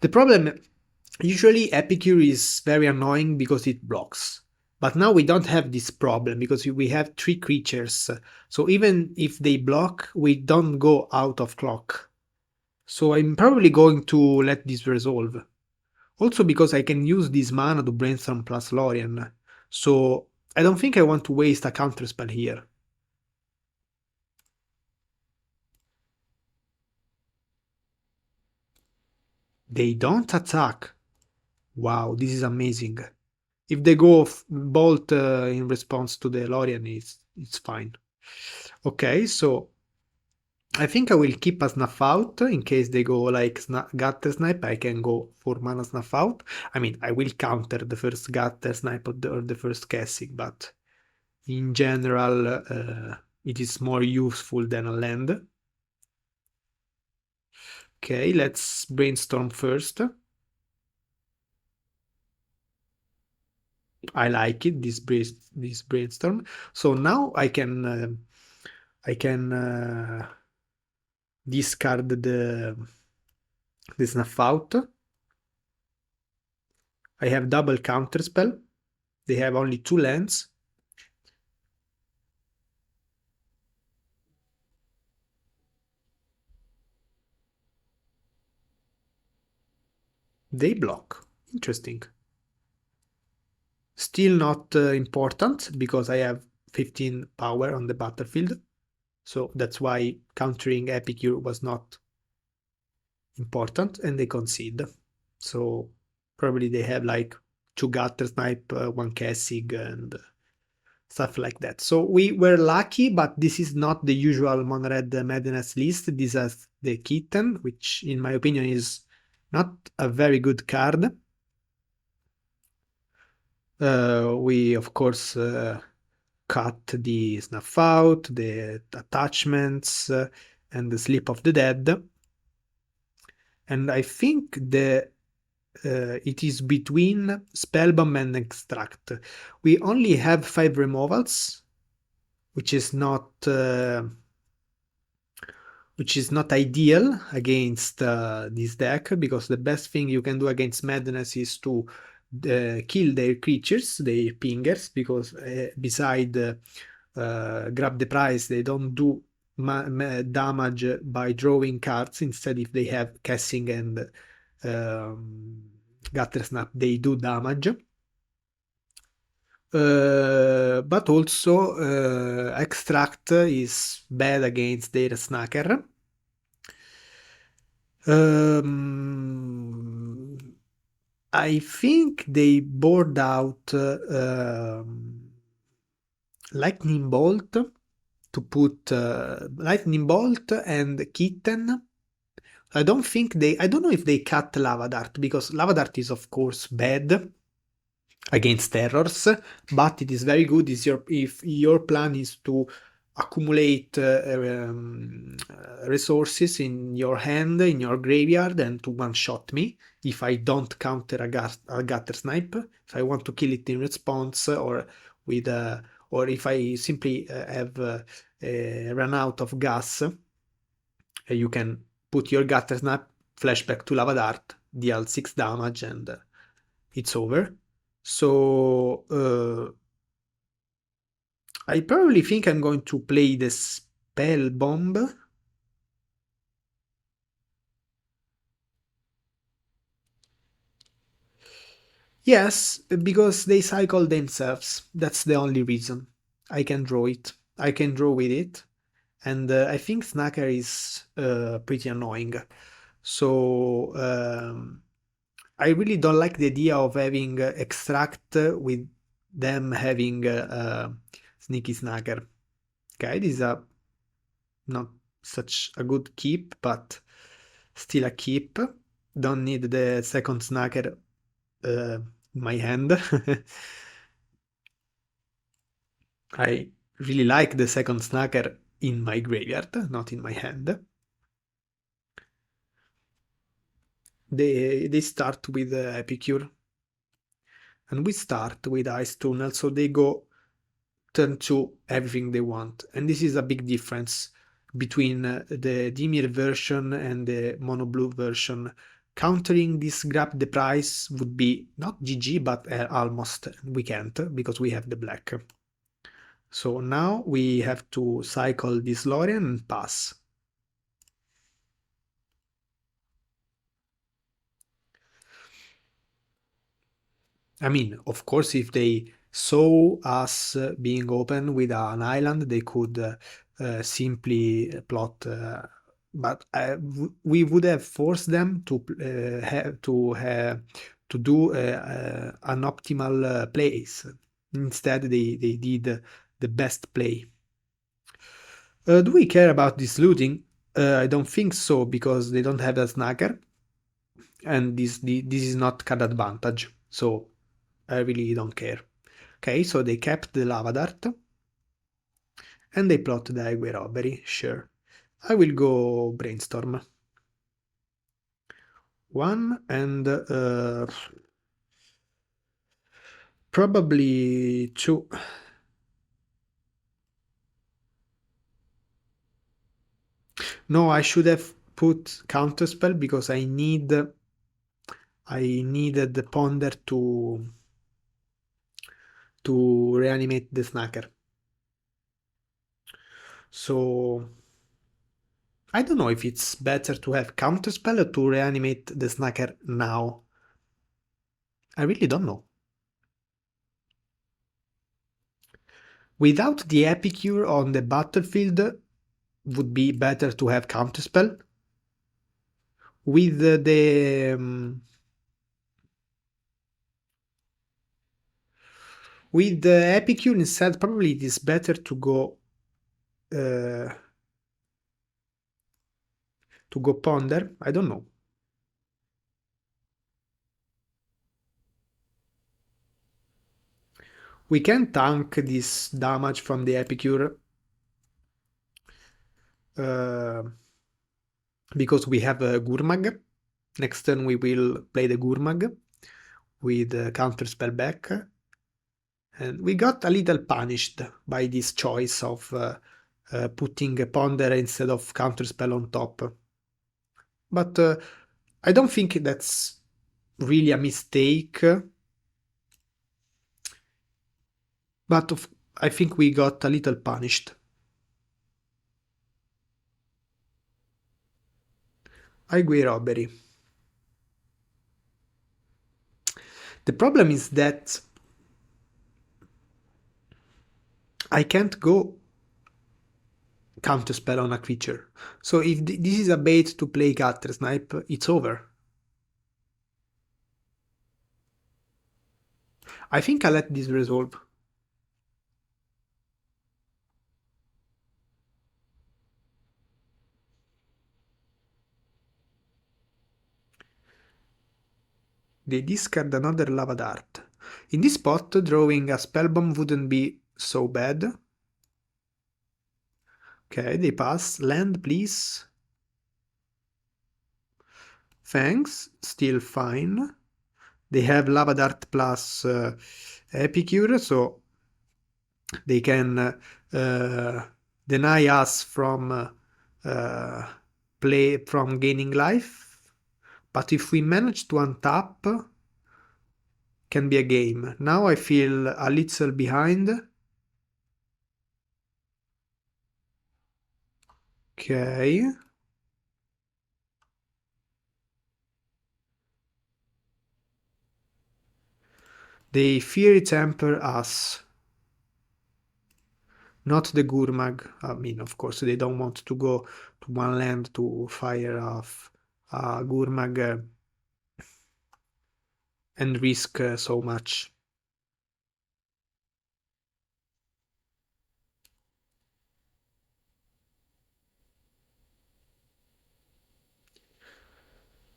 The problem, usually Epicure is very annoying because it blocks. But now we don't have this problem because we have 3 creatures. So even if they block, we don't go out of clock. So I'm probably going to let this resolve. Also because I can use this mana to brainstorm plus Lorien. So I don't think I want to waste a counterspell here. They don't attack. Wow, this is amazing. If they go bolt in response to the Lorien, it's fine. Okay, so I think I will keep a Snuff Out in case they go like Gutter Snipe. I can go for mana Snuff Out. I mean, I will counter the first Gutter Snipe or the first casting, but in general, it is more useful than a land. Okay, let's brainstorm first. I like it, this brainstorm. So now I can discard the Snuff Out. I have double counterspell. They have only 2 lands. They block. Interesting. Still not important because I have 15 power on the battlefield. So that's why countering Epicure was not important, and they concede. So probably they have like 2 Gutter Snipe, 1 Kessig, and stuff like that. So we were lucky, but this is not the usual Mono-Red Madness list. This is the Kitten, which in my opinion is not a very good card. We of course cut the Snuff Out, the attachments, and the Sleep of the Dead. And I think it is between Spellbomb and Extract. We only have 5 removals, which is not ideal against this deck, because the best thing you can do against Madness is to kill their creatures, their pingers, because beside grab the prize, they don't do damage by drawing cards. Instead, if they have casting and gutter snap, they do damage. But also extract is bad against their snacker. I think they board out Lightning Bolt to put Lightning Bolt and Kitten. I don't know if they cut Lava Dart, because Lava Dart is of course bad against terrors, but it is very good if your plan is to accumulate resources in your hand, in your graveyard, and to one-shot me if I don't counter a Gutter Snipe, if I want to kill it in response, or with or if I simply have run out of gas, you can put your Gutter Snipe, flashback to Lava Dart, deal 6 damage, and it's over. So I probably think I'm going to play the Spell Bomb. Yes, because they cycle themselves. That's the only reason. I can draw it. I can draw with it. And I think Snacker is pretty annoying. So I really don't like the idea of having extract with them having sneaky snacker. Okay, this is a not such a good keep, but still a keep. Don't need the second snacker in my hand. I really like the second snacker in my graveyard, not in my hand. They start with Epicure, and we start with Ice Tunnel, so they go turn to everything they want. And this is a big difference between the Dimir version and the Mono Blue version. Countering this grab the price would be not GG, but almost. We can't because we have the black. So now we have to cycle this Lorien and pass. I mean, of course, if they saw us being open with an island, they could simply plot, but we would have forced them to to do an optimal place. Instead, they did the best play. Do we care about this looting? I don't think so because they don't have a snacker, and this is not card advantage. So I really don't care. Okay, so they kept the lava dart and they plot the highway robbery, sure. I will go brainstorm. One and probably two. No, I should have put counterspell because I needed the ponder to reanimate the snacker. So I don't know if it's better to have counterspell or to reanimate the snacker now. I really don't know. Without the Epicure on the battlefield, would be better to have counterspell. With the Epicure instead, probably it is better to go ponder. I don't know. We can tank this damage from the Epicure because we have a Gurmag. Next turn we will play the Gurmag with counterspell back. And we got a little punished by this choice of putting a ponder instead of counterspell on top. But I don't think that's really a mistake. But I think we got a little punished. Highway robbery. The problem is that I can't go counterspell on a creature. So if this is a bait to play Gutter Snipe, it's over. I think I let this resolve. They discard another lava dart. In this spot, drawing a spellbomb wouldn't be so bad. Okay, they pass. Land, please. Fangs, still fine. They have lava dart plus Epicure, so they can deny us from gaining life. But if we manage to untap, can be a game. Now I feel a little behind. Okay. They Fury Temper us. Not the Gurmag. I mean, of course, they don't want to go to one land to fire off Gurmag. and risk so much.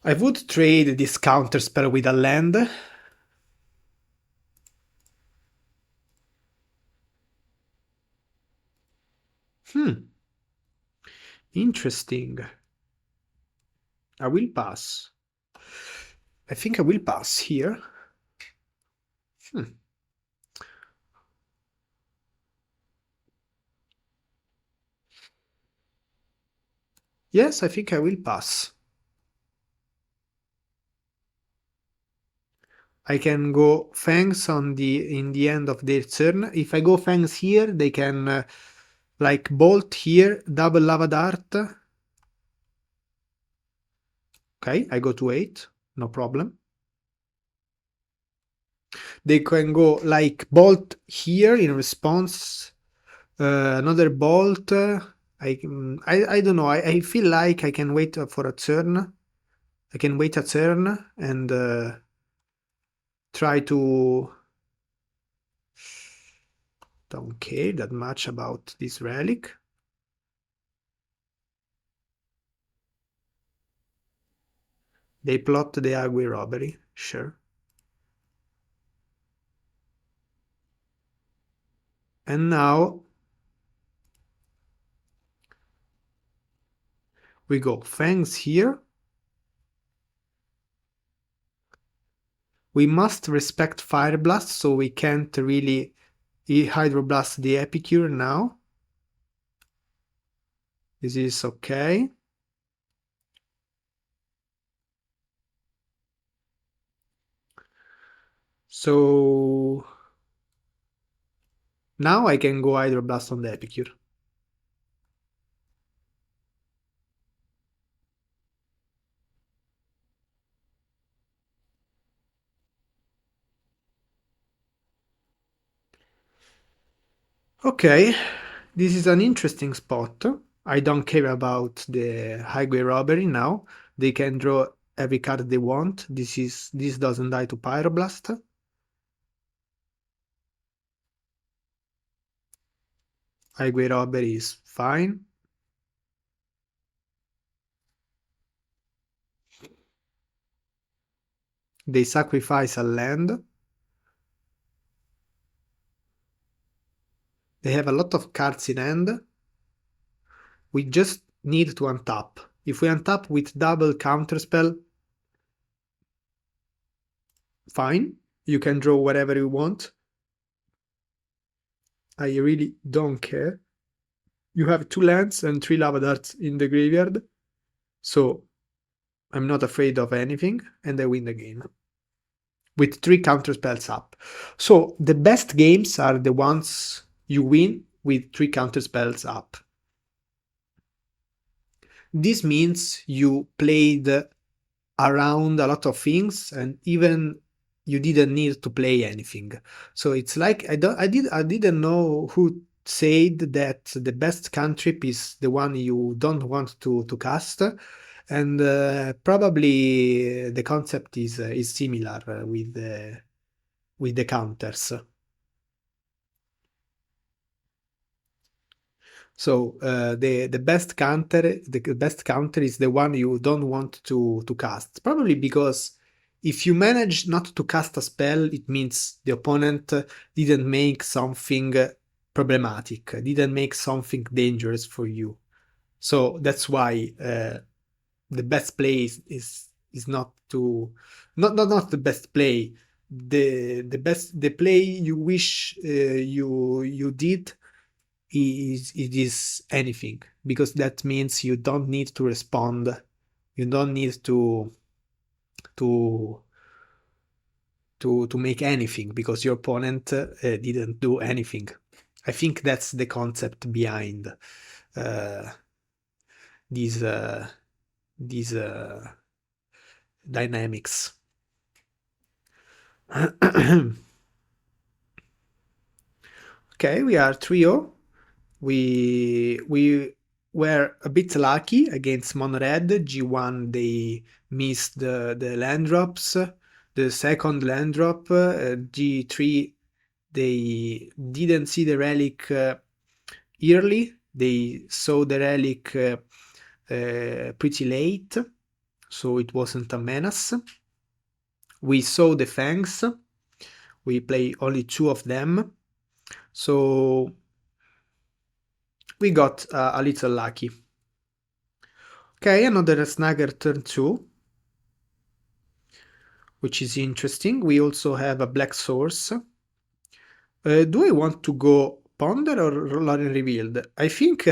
I would trade this counter spell with a land. Interesting. I will pass. I think I will pass here. Yes, I think I will pass. I can go Fangs in the end of their turn. If I go Fangs here, they can like bolt here, double lava dart. Okay, I go to 8, no problem. They can go like bolt here in response, another bolt. I don't know. I feel like I can wait for a turn. I can wait a turn and try to. Don't care that much about this relic. They plot the Agui robbery, sure. And now we go Fangs here. We must respect Fire Blast, so we can't really Hydroblast the Epicure now. This is okay. So now I can go Hydroblast on the Epicure. Okay, this is an interesting spot. I don't care about the Highway Robbery now. They can draw every card they want. This doesn't die to Pyroblast. Highway Robbery is fine. They sacrifice a land. They have a lot of cards in hand. We just need to untap. If we untap with double counterspell, fine. You can draw whatever you want. I really don't care. You have 2 lands and 3 lava darts in the graveyard. So I'm not afraid of anything, and I win the game. With 3 counterspells up. So the best games are the ones you win with 3 counterspells up. This means you played around a lot of things, and even you didn't need to play anything. So it's like I didn't know who said that the best cantrip is the one you don't want to cast, and probably the concept is similar with the counters. So the best counter is the one you don't want to cast. Probably because if you manage not to cast a spell, it means the opponent didn't make something problematic, didn't make something dangerous for you. So that's why the best play is not to not the best play. The play you wish you did it is anything, because that means you don't need to respond, you don't need to make anything because your opponent didn't do anything. I think that's the concept behind these dynamics. Okay, we are 3-0. We were a bit lucky against Mono Red. G1 they missed the land drops. the second land drop, G3, they didn't see the relic early. They saw the relic pretty late, so it wasn't a menace. We saw the Fangs. We play only 2 of them, so we got a little lucky. Okay, another Snagger turn 2, which is interesting. We also have a Black Source. Do I want to go Ponder or Lorien Revealed? I think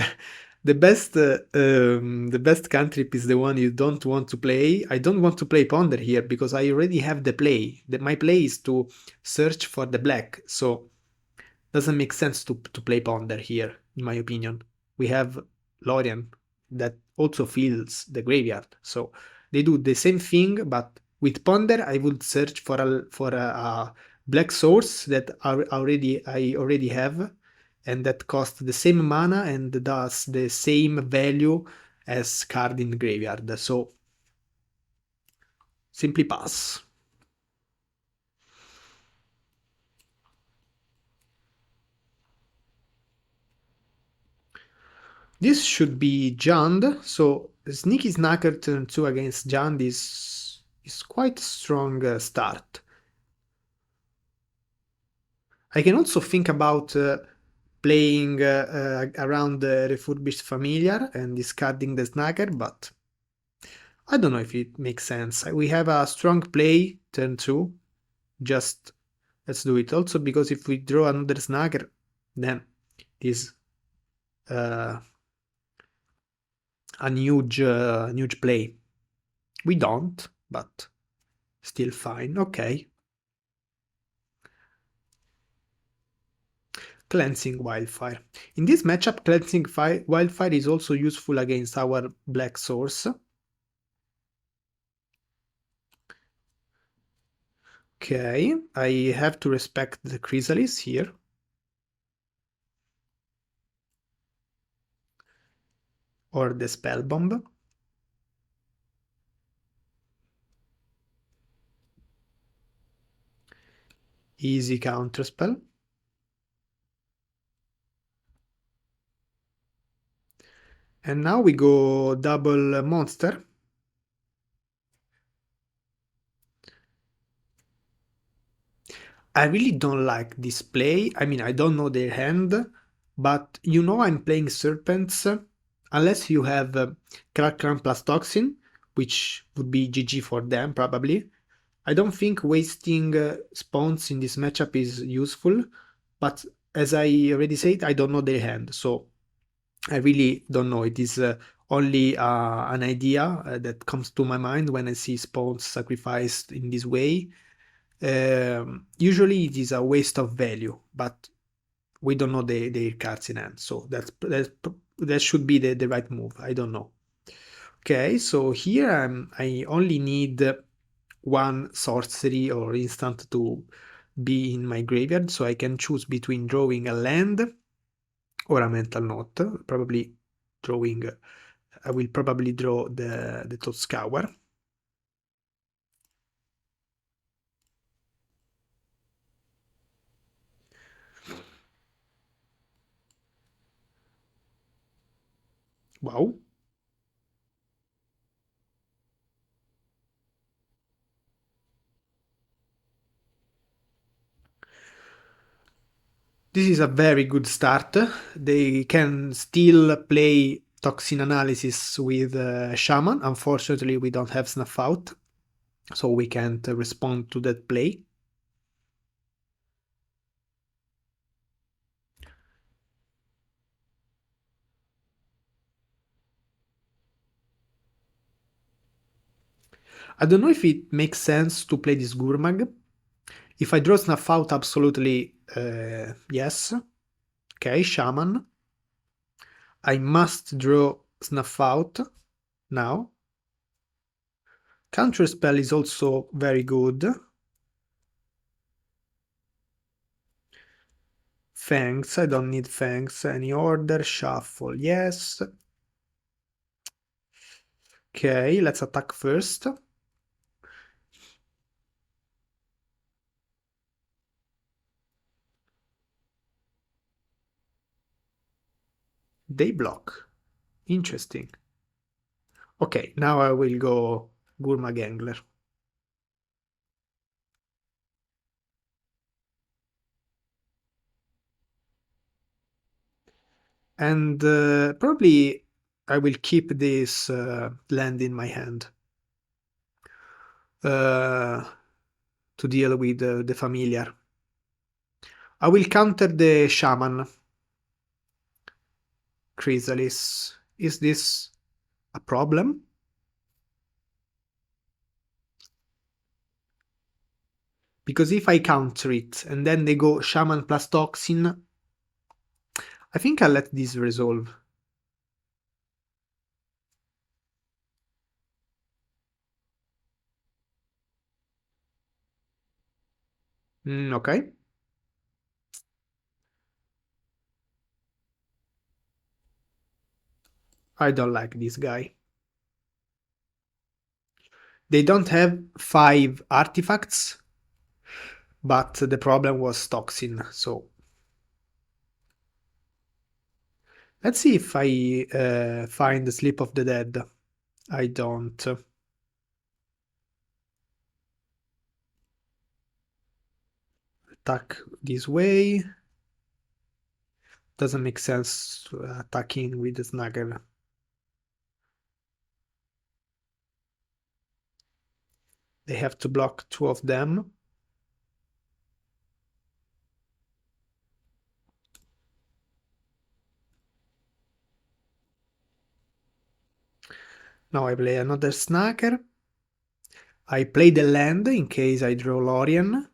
the best cantrip is the one you don't want to play. I don't want to play Ponder here because I already have the play. My play is to search for the black, so doesn't make sense to play Ponder here, in my opinion. We have Lorien that also fills the graveyard, so they do the same thing, but with Ponder I would search for a black source that I already have, and that costs the same mana and does the same value as card in graveyard, so simply pass. This should be Jund, so Sneaky Snacker turn 2 against Jund is quite a strong start. I can also think about playing around the Refurbished Familiar and discarding the Snacker, but I don't know if it makes sense. We have a strong play, turn 2, just let's do it. Also because if we draw another Snacker, then it is a huge play. We don't, but still fine. Okay. Cleansing Wildfire. In this matchup, Cleansing Wildfire is also useful against our Black Source. Okay, I have to respect the Chrysalis here. Or the Spell Bomb. Easy counterspell. And now we go double monster. I really don't like this play. I mean, I don't know their hand, but you know I'm playing Serpents. Unless you have Crackran plus Toxin, which would be GG for them probably. I don't think wasting spawns in this matchup is useful, but as I already said, I don't know their hand, so I really don't know. It is only an idea that comes to my mind when I see spawns sacrificed in this way. Usually it is a waste of value, but we don't know their cards in hand, so that should be the right move. I don't know. Okay, so here I only need one sorcery or instant to be in my graveyard, so I can choose between drawing a land or a mental note. Probably drawing, I will probably draw the Thought Scour. Wow. This is a very good start. They can still play Toxin Analysis with Shaman. Unfortunately, we don't have Snuff Out, so we can't respond to that play. I don't know if it makes sense to play this Gurmag. If I draw Snuff Out, absolutely yes. Okay, Shaman. I must draw Snuff Out now. Counterspell is also very good. Fangs, I don't need Fangs. Any order, shuffle, yes. Okay, let's attack first. They block. Interesting. Okay, now I will go Gurmagangler. And probably I will keep this land in my hand to deal with the familiar. I will counter the shaman chrysalis. Is this a problem? Because if I counter it and then they go shaman plus toxin, I think I'll let this resolve. Okay. I don't like this guy. They don't have 5 artifacts, but the problem was toxin, so let's see if I find the Sleep of the Dead. I don't. Attack this way. Doesn't make sense attacking with the Snagger. They have to block 2 of them. Now I play another Snagger. I play the land in case I draw Lorien.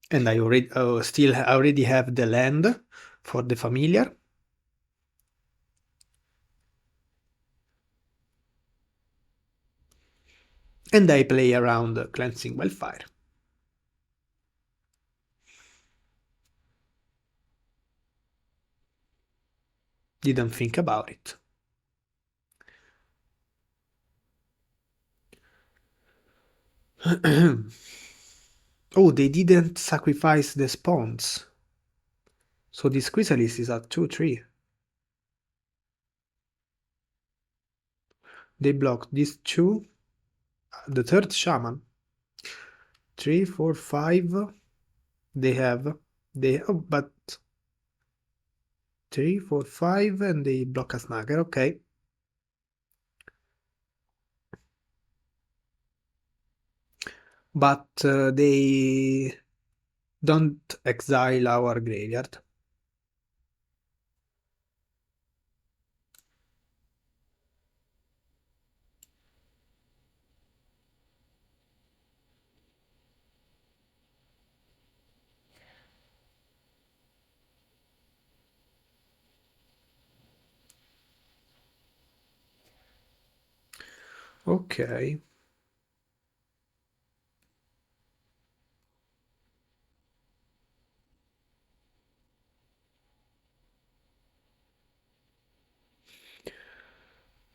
And I already have the land for the familiar. And I play around Cleansing Wildfire. Didn't think about it. Oh, they didn't sacrifice the spawns. So this chrysalis is at 2-3. They blocked these 2. The third shaman. 3, 4, 5. They have. But 3, 4, 5, and they block a Snagger. Okay. But they don't exile our graveyard. Okay.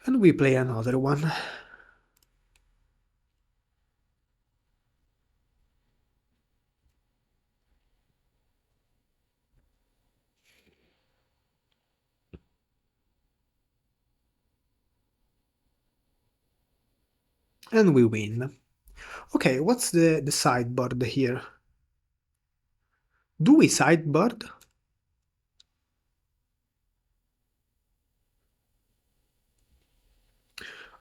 And we play another one. And we win. Okay, what's the sideboard here? Do we sideboard?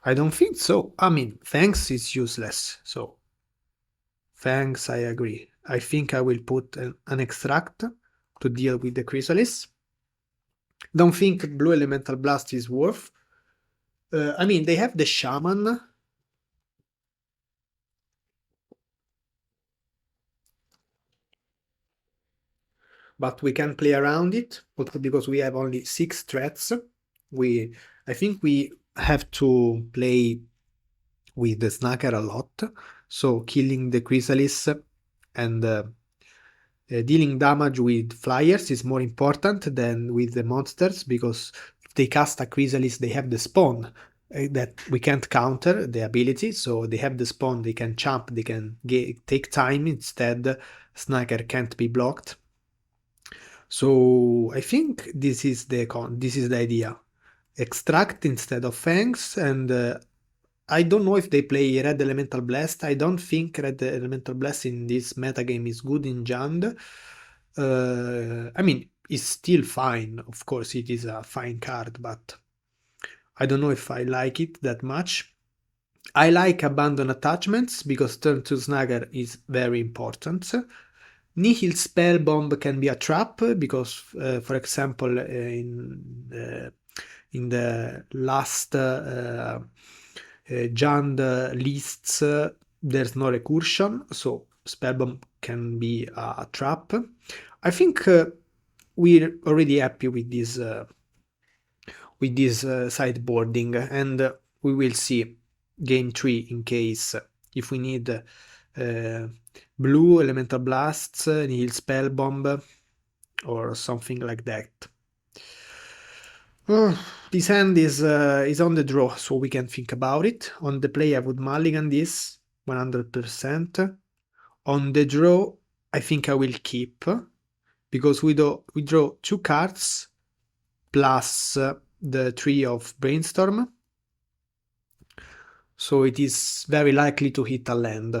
I don't think so. I mean, Fangs is useless, so Fangs, I agree. I think I will put an extract to deal with the chrysalis. Don't think Blue Elemental Blast is worth. I mean, they have the shaman. But we can play around it, because we have only 6 threats. I think we have to play with the Snacker a lot, so killing the chrysalis and dealing damage with flyers is more important than with the monsters, because if they cast a chrysalis, they have the spawn that we can't counter the ability, so they have the spawn, they can jump, they can take time. Instead, Snacker can't be blocked. So I think this is the idea. Extract instead of Fangs, and I don't know if they play Red Elemental Blast. I don't think Red Elemental Blast in this metagame is good in Jund. I mean, it's still fine. Of course, it is a fine card, but I don't know if I like it that much. I like Abandon Attachments because turn to Snagger is very important. Nihil Spellbomb can be a trap because, for example, in the last Jund lists, there's no recursion, so Spellbomb can be a trap. I think we're already happy with this sideboarding, and we will see game 3 in case if we need blue elemental blasts, Nihil Spellbomb, or something like that. This hand is on the draw, so we can think about it. On the play, I would mulligan this 100%. On the draw, I think I will keep because we draw 2 cards plus the 3 of Brainstorm, so it is very likely to hit a land,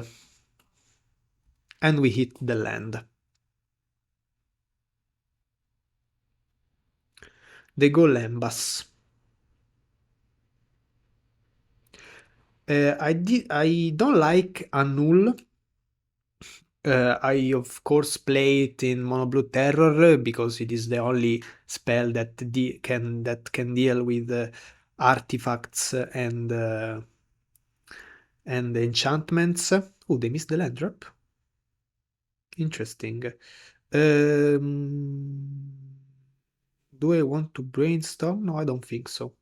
and we hit the land. They go Lembas. I don't like Annul. I of course play it in Mono Blue Terror because it is the only spell that can deal with artifacts and enchantments. Oh, they missed the land drop. Interesting. Do I want to brainstorm? No, I don't think so.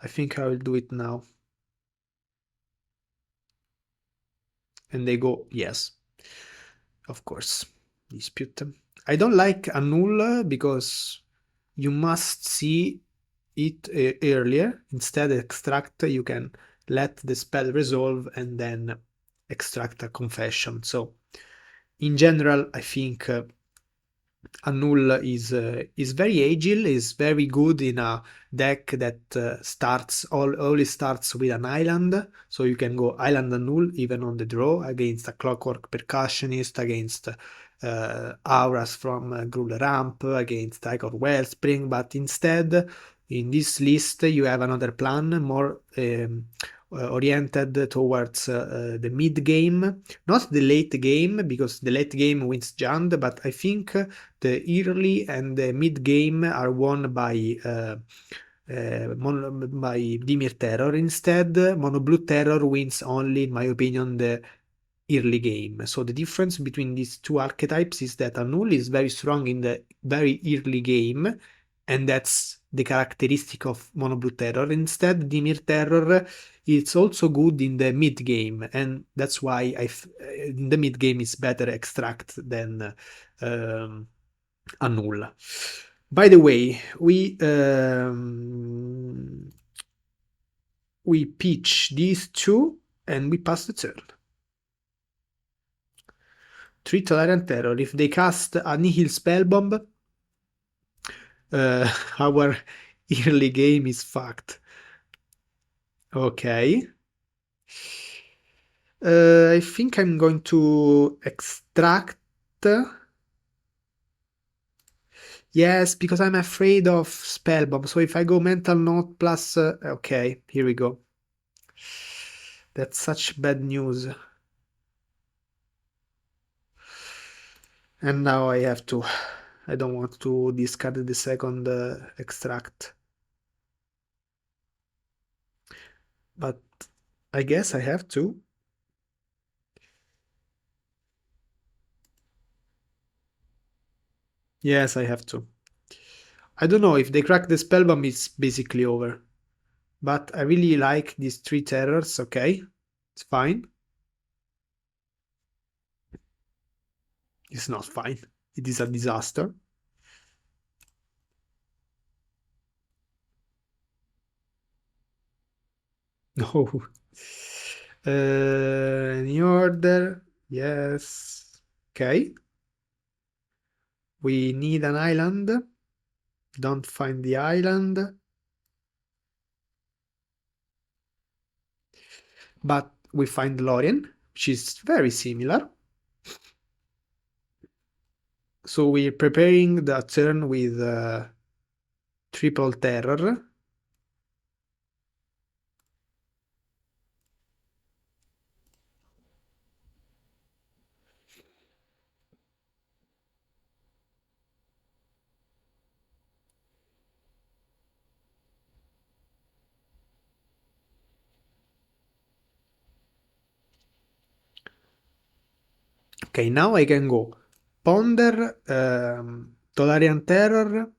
I think I will do it now. And they go, yes. Of course. Dispute. I don't like Annul because you must see it earlier. Instead, extract, you can let the spell resolve and then extract a confession. So, in general, I think Annul is very agile, is very good in a deck that always starts with an island, so you can go island Annul even on the draw against a Clockwork Percussionist, against auras from Gruul Ramp, against Igor Wellspring, but instead in this list you have another plan, more oriented towards the mid game, not the late game, because the late game wins Jund, but I think the early and the mid game are won by Dimir Terror. Instead, Mono Blue Terror wins only, in my opinion, the early game. So the difference between these two archetypes is that Annul is very strong in the very early game, and that's the characteristic of Mono Blue Terror. Instead, Dimir Terror is also good in the mid game, and that's why in the mid game is better extract than Annul. By the way, we pitch these two and we pass the turn. 3 Tolerant Terror. If they cast a Nihil Spellbomb, our early game is fucked. Okay. I think I'm going to extract. Yes, because I'm afraid of Spellbomb. So if I go Mental Note plus... okay, here we go. That's such bad news. And now I have to... I don't want to discard the second extract. But I guess I have to. Yes, I have to. I don't know, if they crack the Spellbomb, it's basically over. But I really like these 3 terrors, okay? It's fine. It's not fine. It is a disaster. No. Any order? Yes. Okay. We need an island. Don't find the island. But we find Lorien, which is very similar. So we're preparing the turn with triple terror. Okay, now I can go Ponder, Tolarian Terror.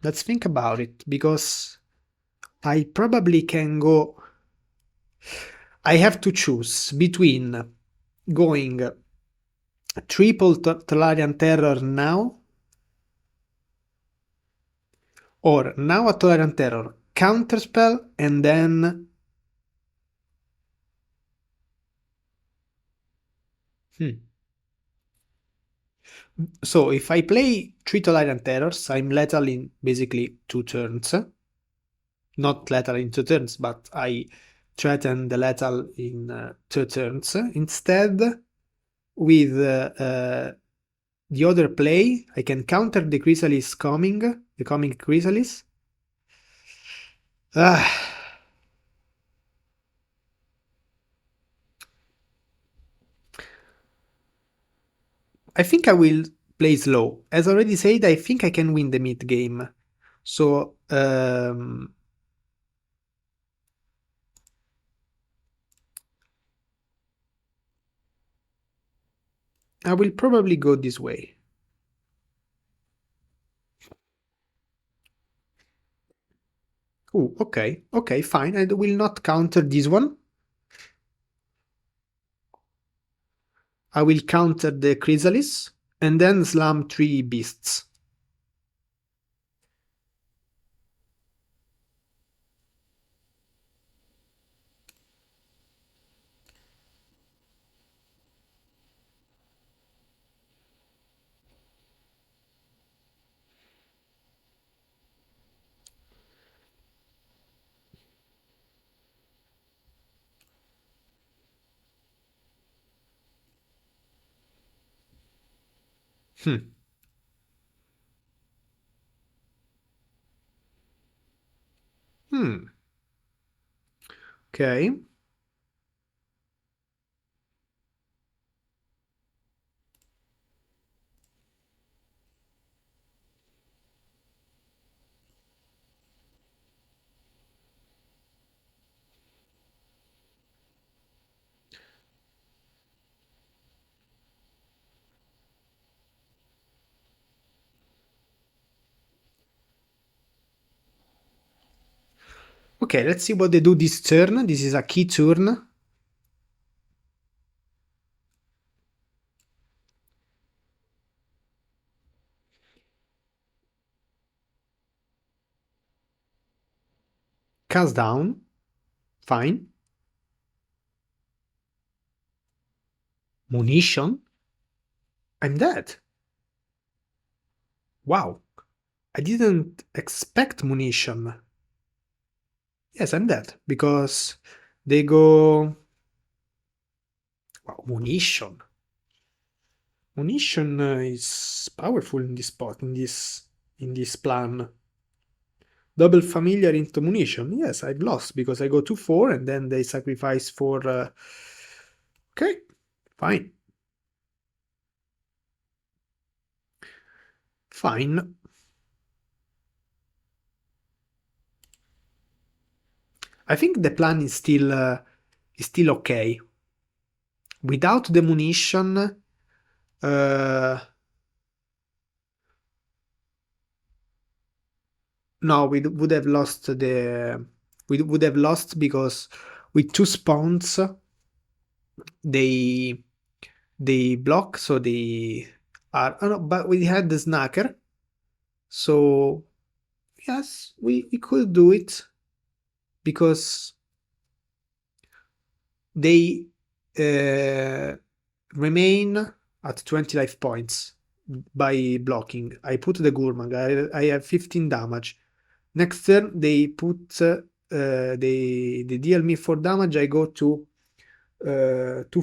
Let's think about it, because I probably can go. I have to choose between going triple Tolarian Terror now, or now a Tolarian Terror counterspell and then. So if I play 3 Tolarian Terrors, I'm lethal in basically 2 turns. Not lethal in 2 turns, but I threaten the lethal in 2 turns. Instead, with the other play, I can counter the Chrysalis coming, the coming Chrysalis. I think I will play slow. As already said, I think I can win the mid game. So I will probably go this way. Oh, okay, okay, fine. I will not counter this one. I will counter the Chrysalis and then slam 3 beasts. Hmm. Hmm. Okay. Okay, let's see what they do this turn. This is a key turn. Cast down. Fine. Munition. I'm dead. Wow. I didn't expect munition. Yes, I'm dead because they go. Wow, munition. Munition is powerful in this spot, in this plan. Double familiar into munition. Yes, I've lost because I go to 4 and then they sacrifice for. Okay, fine. Fine. I think the plan is still okay. Without the munition, no, we would have lost the. We would have lost because with 2 spawns, they block, so they are. Oh no, but we had the snacker, so yes, we could do it because they remain at 20 life points by blocking. I put the Gurmag. I have 15 damage. Next turn, they they deal me 4 damage. I go to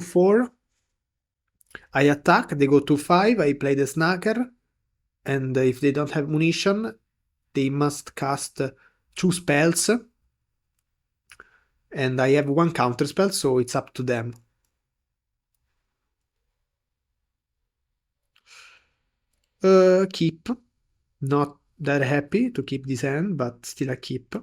4. I attack. They go to 5. I play the Snacker. And if they don't have munition, they must cast 2 spells. And I have 1 counter spell, so it's up to them. Keep. Not that happy to keep this hand, but still a keep.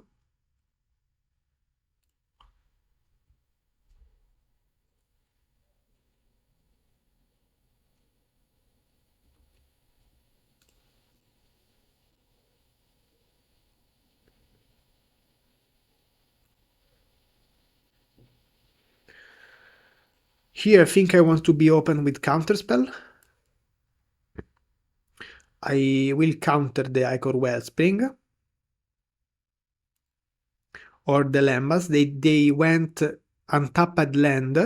Here I think I want to be open with counterspell. I will counter the Ichor Wellspring. Or the Lembas. They went untapped land,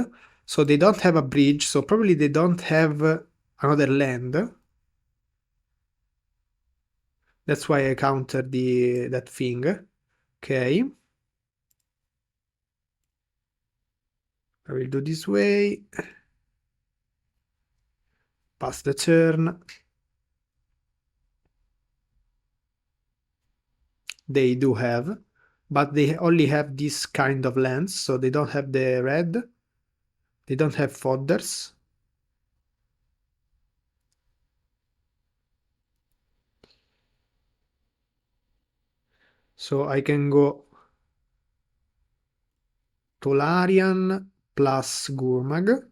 so they don't have a bridge, so probably they don't have another land. That's why I counter that thing. Okay. I will do this way. Pass the turn. They do have, but they only have this kind of lands, so they don't have the red. They don't have fodders. So I can go Tolarian plus Gurmag.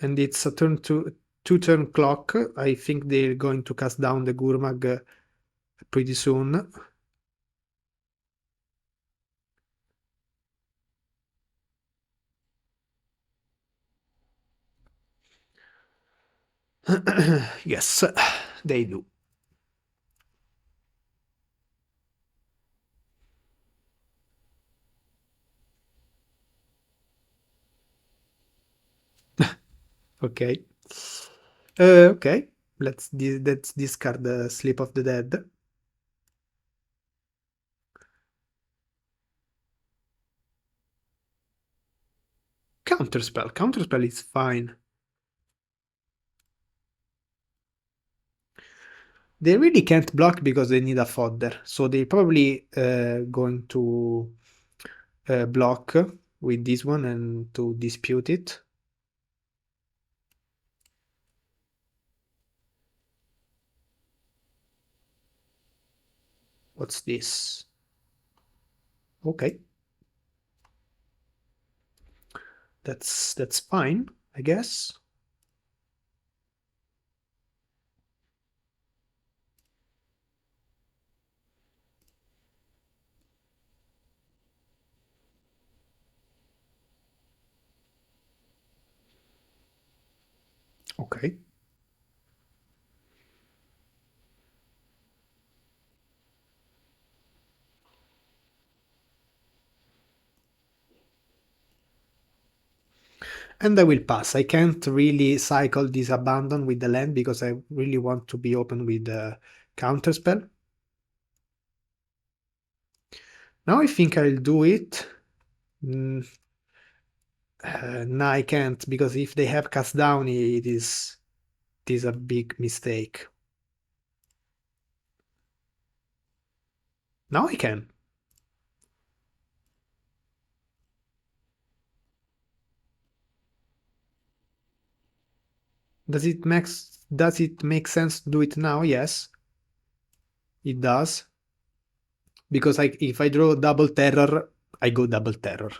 And it's a two-turn clock. I think they're going to cast down the Gurmag pretty soon. Yes, they do. Okay. Okay. Let's discard the Sleep of the Dead. Counterspell. Counterspell is fine. They really can't block because they need a fodder. So they're probably going to block with this one and to dispute it. What's this? Okay. That's fine, I guess. Okay. And I will pass. I can't really cycle this abandon with the land because I really want to be open with the counterspell. Now I think I'll do it. No, I can't because if they have cast down, it is a big mistake. Now I can. Does it make sense to do it now? Yes, it does. Because if I draw double terror, I go double terror.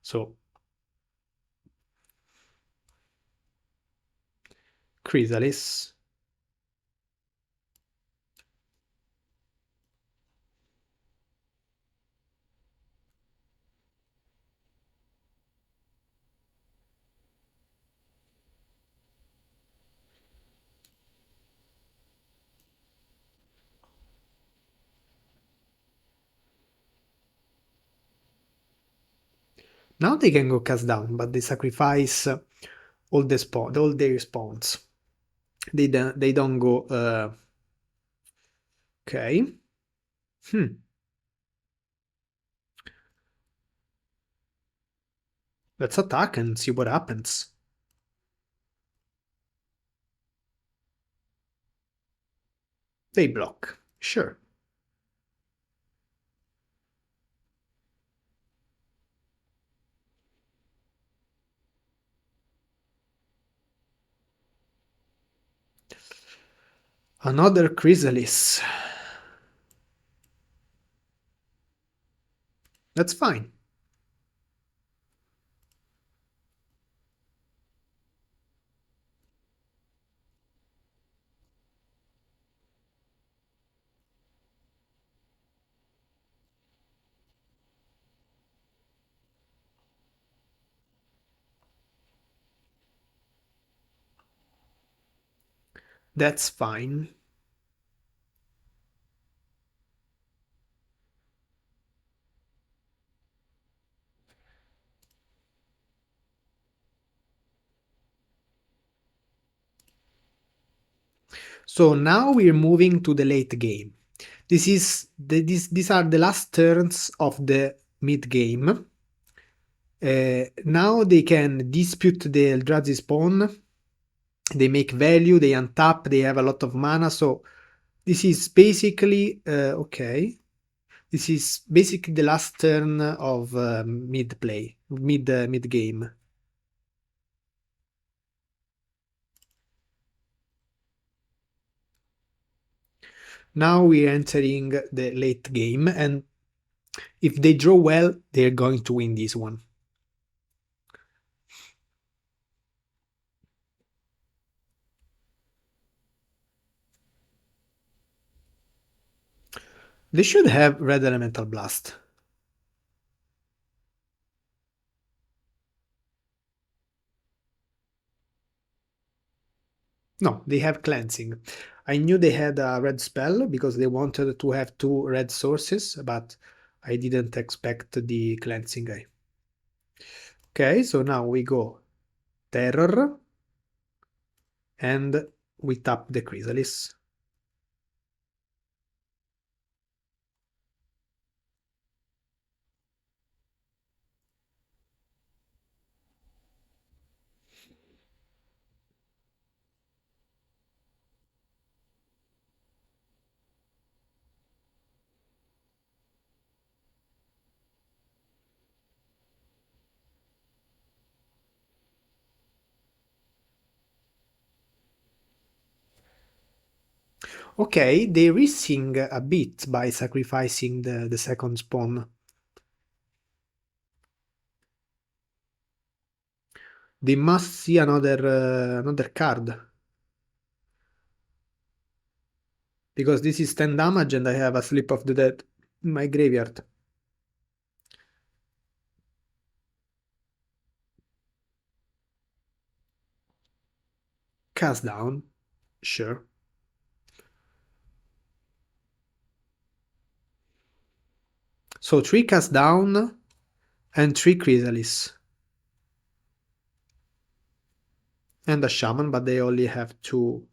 So Chrysalis. Now they can go cast down, but they sacrifice all their spawns. They don't go. Okay. Hmm. Let's attack and see what happens. They block. Sure. Another Chrysalis. That's fine. That's fine. So now we're moving to the late game. These are the last turns of the mid game. Now they can dispute the Eldrazi spawn. They make value, they untap, they have a lot of mana. So this is basically okay. This is basically the last turn of mid play, mid game. Now we're entering the late game, and if they draw well, they're going to win this one. They should have Red Elemental Blast. No, they have Cleansing. I knew they had a red spell because they wanted to have two red sources, but I didn't expect the Cleansing guy. Okay, so now we go Terror, and we tap the Chrysalis. Okay, they risking a bit by sacrificing the second spawn. They must see another card. Because this is 10 damage and I have a Slip of the Dead in my graveyard. Cast down. Sure. So 3 cast down and 3 Chrysalis. And a Shaman, but they only have 2...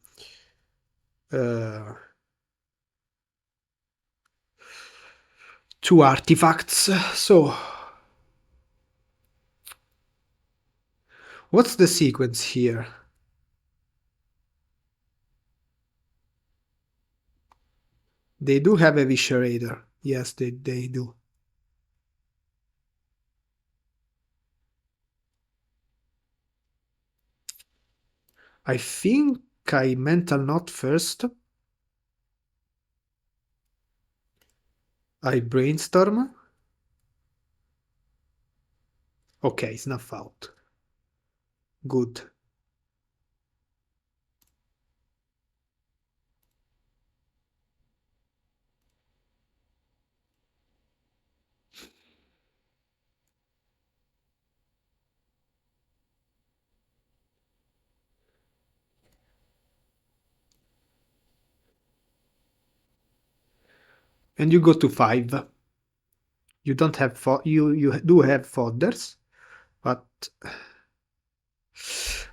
two artifacts. So... what's the sequence here? They do have a Viscerator. Yes, they do. I think I Mental Knot first. I Brainstorm. Okay, Snuff Out. Good. And you go to 5. You don't have you do have fodders. But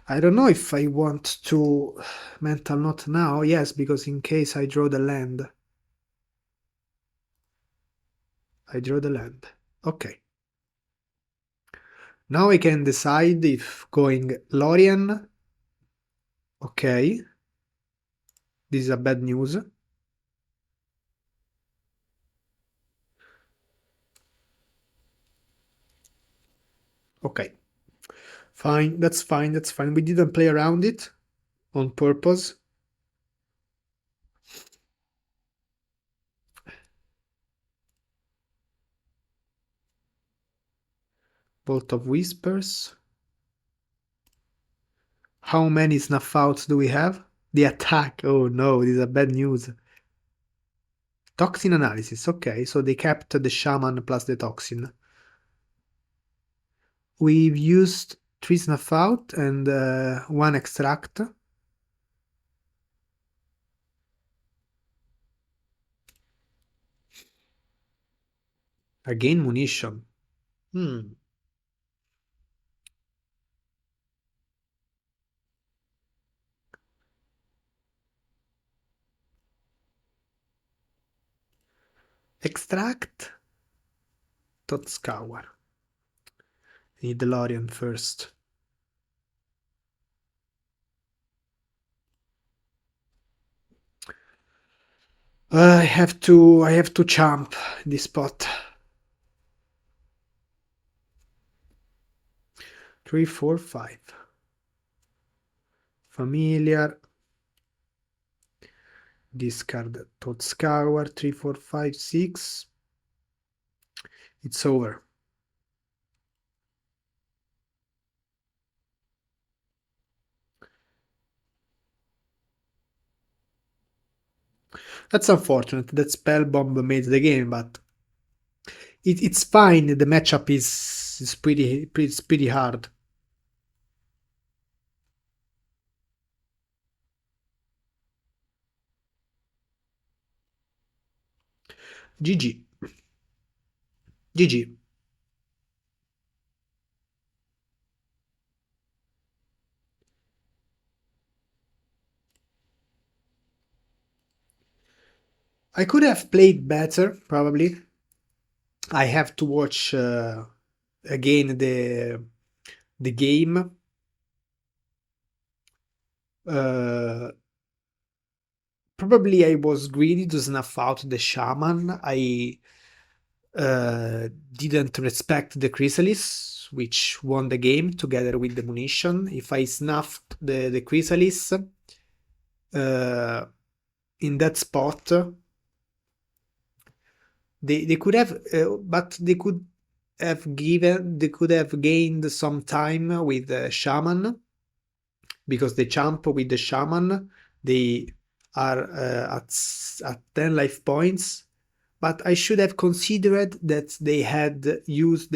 I don't know if I want to mental note now. Yes, because in case I draw the land. I draw the land. Okay. Now I can decide if going Lorien. Okay. This is a bad news. Okay. Fine, that's fine, that's fine. We didn't play around it on purpose. Bolt of Whispers. How many snuff outs do we have? The attack. Oh no, this is a bad news. Toxin analysis. Okay, so they kept the shaman plus the toxin. We've used 3 snuff out and 1 extract. Again munition. Extract. Tot scour. Need the Lorien first. I have to jump this spot. 3, 4, 5. Familiar. Discard Tot Scour. 3, 4, 5, 6. It's over. That's unfortunate that Spellbomb made the game, but it's fine. The matchup is pretty hard. GG. GG. I could have played better, probably. I have to watch again the game. Probably I was greedy to snuff out the shaman. I didn't respect the chrysalis, which won the game together with the munition. If I snuffed the chrysalis in that spot, they could have, but they could have gained some time with the shaman, because they jump with the shaman. They are at 10 life points, but I should have considered that they have used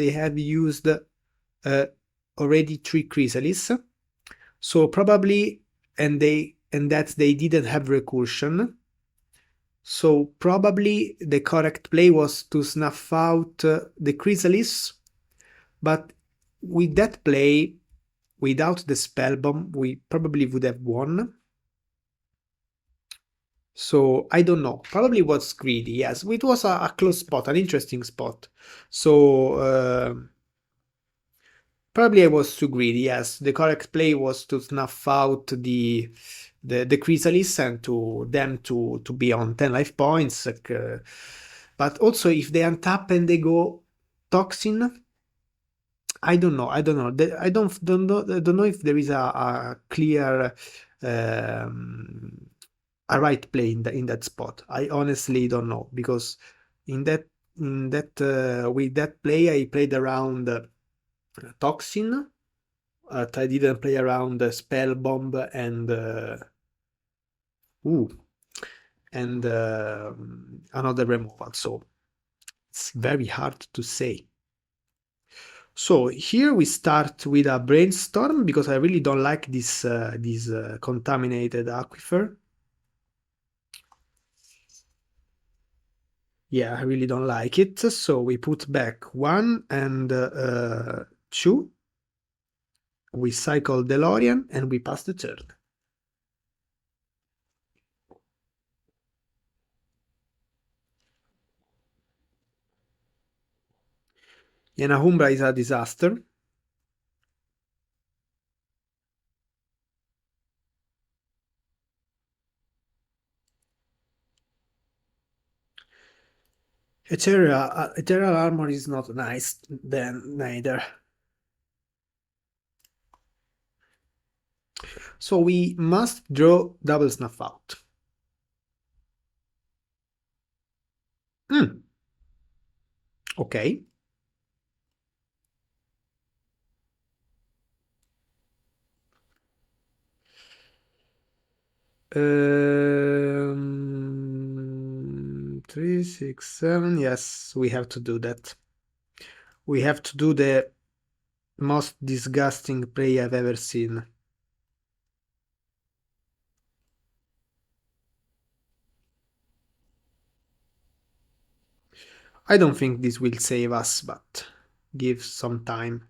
already 3 chrysalis, so probably, and that they didn't have recursion. So probably the correct play was to snuff out the chrysalis, but with that play, without the spellbomb, we probably would have won. So I don't know. Probably was greedy. Yes, it was a close spot, an interesting spot. So probably I was too greedy. Yes, the correct play was to snuff out the chrysalis and to them to be on 10 life points. But also, if they untap and they go toxin, I don't know. I don't know. I don't know if there is a clear a right play in that spot. I honestly don't know, because in that with that play I played around toxin. I didn't play around spell bomb and another removal. So it's very hard to say. So here we start with a brainstorm, because I really don't like this contaminated aquifer. Yeah, I really don't like it. So we put back 1 and 2. We cycle DeLorean and we pass the turn. Yenahumbra is a disaster. Ethereal Armor is not nice then neither. So we must draw double Snuff Out. Okay. Three, six, seven. Yes, we have to do that. We have to do the most disgusting play I've ever seen. I don't think this will save us, but give some time.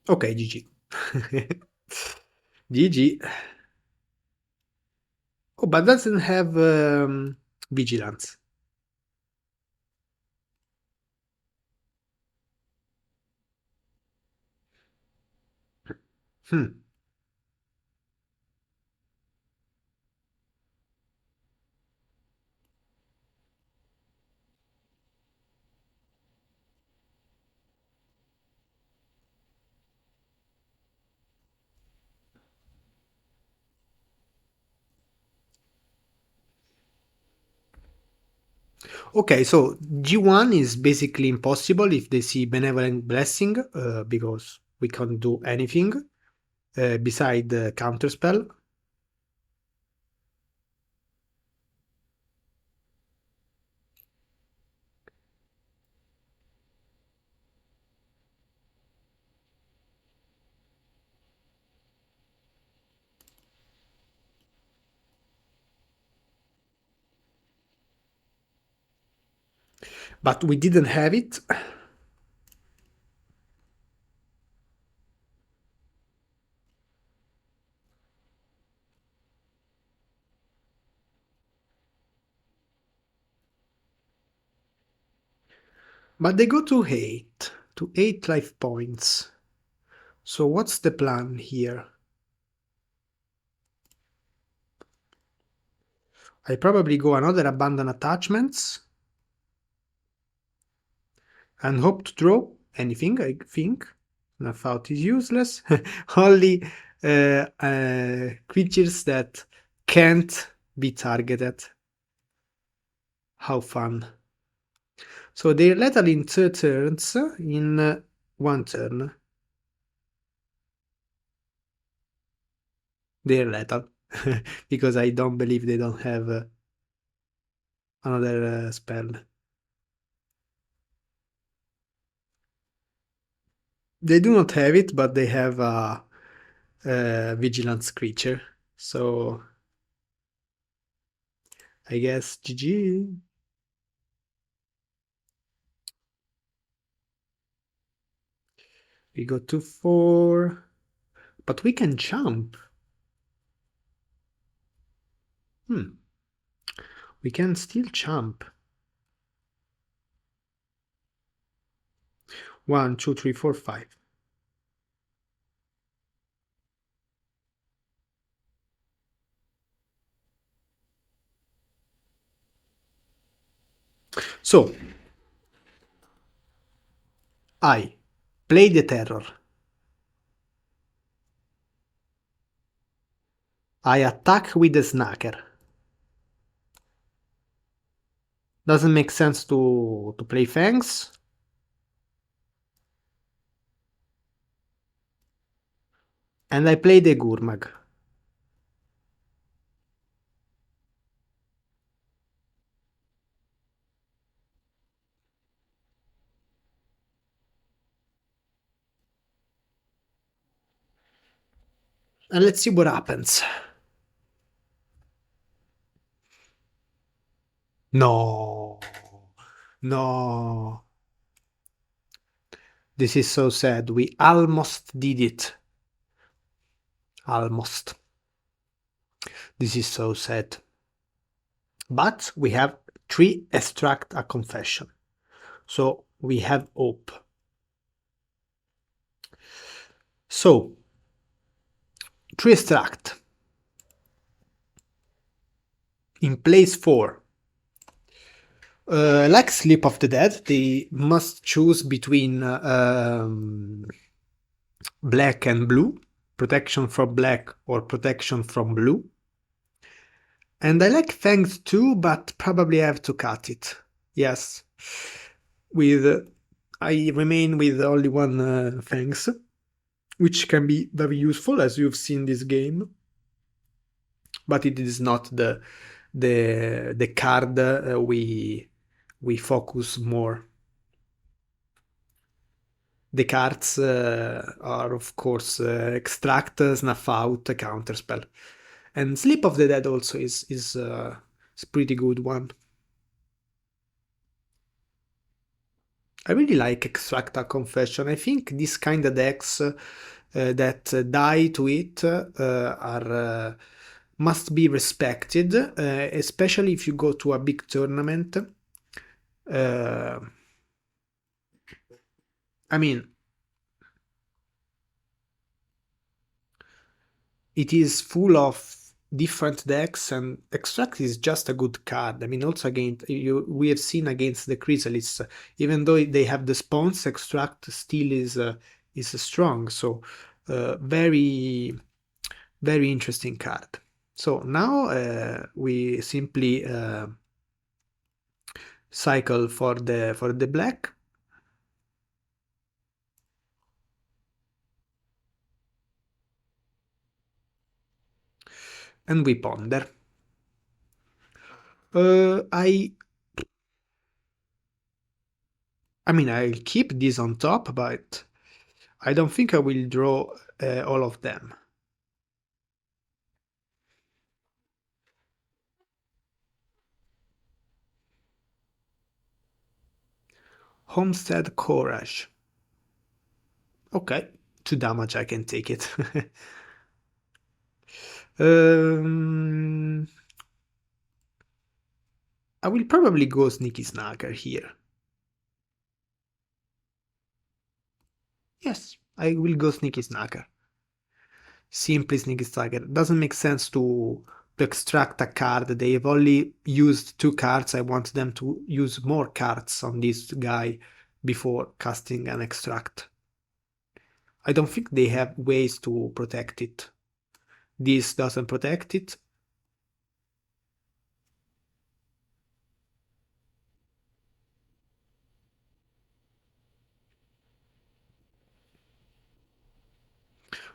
Okay, GG. GG. Oh, but doesn't have vigilance. Hmm. Okay, so G1 is basically impossible if they see Benevolent Blessing, because we can't do anything beside the counterspell. But we didn't have it. But they go to 8 life points. So what's the plan here? I probably go another Abandon Attachments and hope to draw anything, I think. Snuff Out is useless. Only creatures that can't be targeted. How fun. So they're lethal in 2 turns, in 1 turn. They're lethal. Because I don't believe they don't have another spell. They do not have it, but they have a vigilance creature. So I guess GG. We go to 4. But we can jump. We can still jump. 1, 2, 3, 4, 5. So I play the terror. I attack with the snacker. Doesn't make sense to play Fangs. And I play the Gurmag. And let's see what happens. No. No. This is so sad. We almost did it. Almost. This is so sad. But we have 3 extract a confession. So we have hope. So, 3 extract. In place 4. Like Sleep of the Dead, they must choose between black and blue, protection from black or protection from blue. And I like Fangs too, but probably have to cut it. Yes. I remain with only one Fangs, which can be very useful as you've seen this game. But it is not the card we focus more. The cards are of course Extract, Snuff Out, Counterspell, and Sleep of the Dead also is pretty good one. I really like Extract a Confession. I think this kind of decks that die to it are must be respected, especially if you go to a big tournament. I mean, it is full of different decks, and Extract is just a good card. I mean, also against we have seen against the Chrysalis, even though they have the spawns, Extract still is strong. So very very interesting card. So now we simply cycle for the black. And we ponder. I mean, I'll keep this on top, but I don't think I will draw all of them. Homestead Courage. Okay, 2 damage, I can take it. um, I will probably go Sneaky Snacker here. Yes, I will go Sneaky Snacker. Simply Sneaky Snacker. Doesn't make sense to extract a card. They've only used 2 cards. I want them to use more cards on this guy before casting an extract. I don't think they have ways to protect it. This doesn't protect it.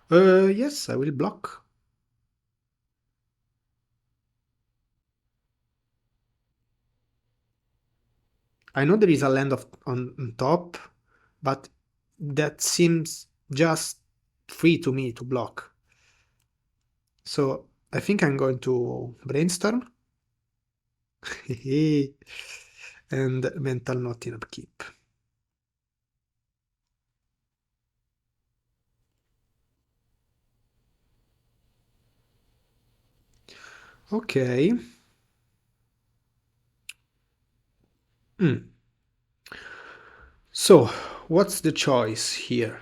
Yes, I will block. I know there is a land on top, but that seems just free to me to block. So I think I'm going to brainstorm and mental note in upkeep. Okay. So, what's the choice here?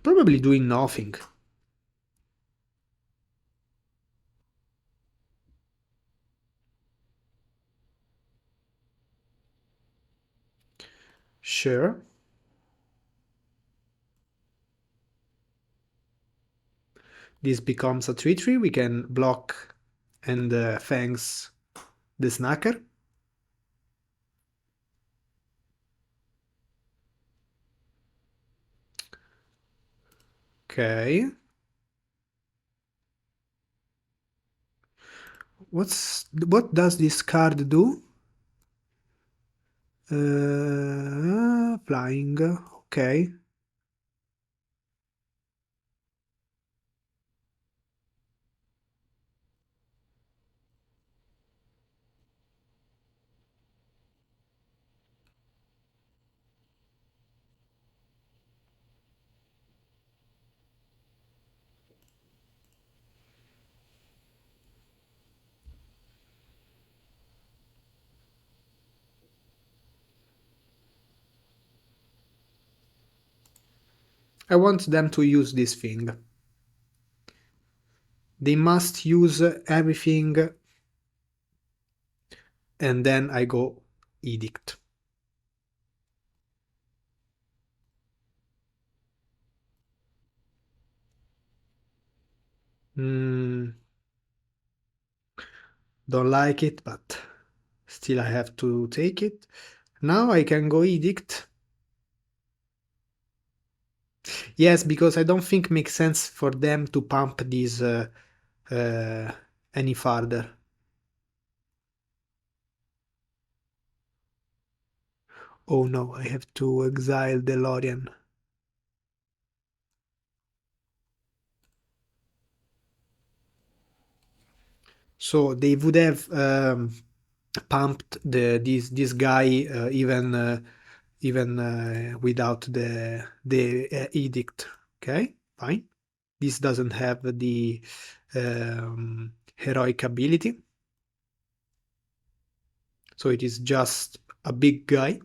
Probably doing nothing. Sure. This becomes a 3/3. We can block and Fangs the Snacker. Okay. What does this card do? Flying. Okay. I want them to use this thing. They must use everything, and then I go edict. Mm, don't like it, but still I have to take it. Now I can go edict. Yes, because I don't think makes sense for them to pump this uh, any further. Oh no, I have to exile DeLorean. So they would have pumped this guy even without the edict. Okay, fine. This doesn't have the heroic ability, so it is just a big guy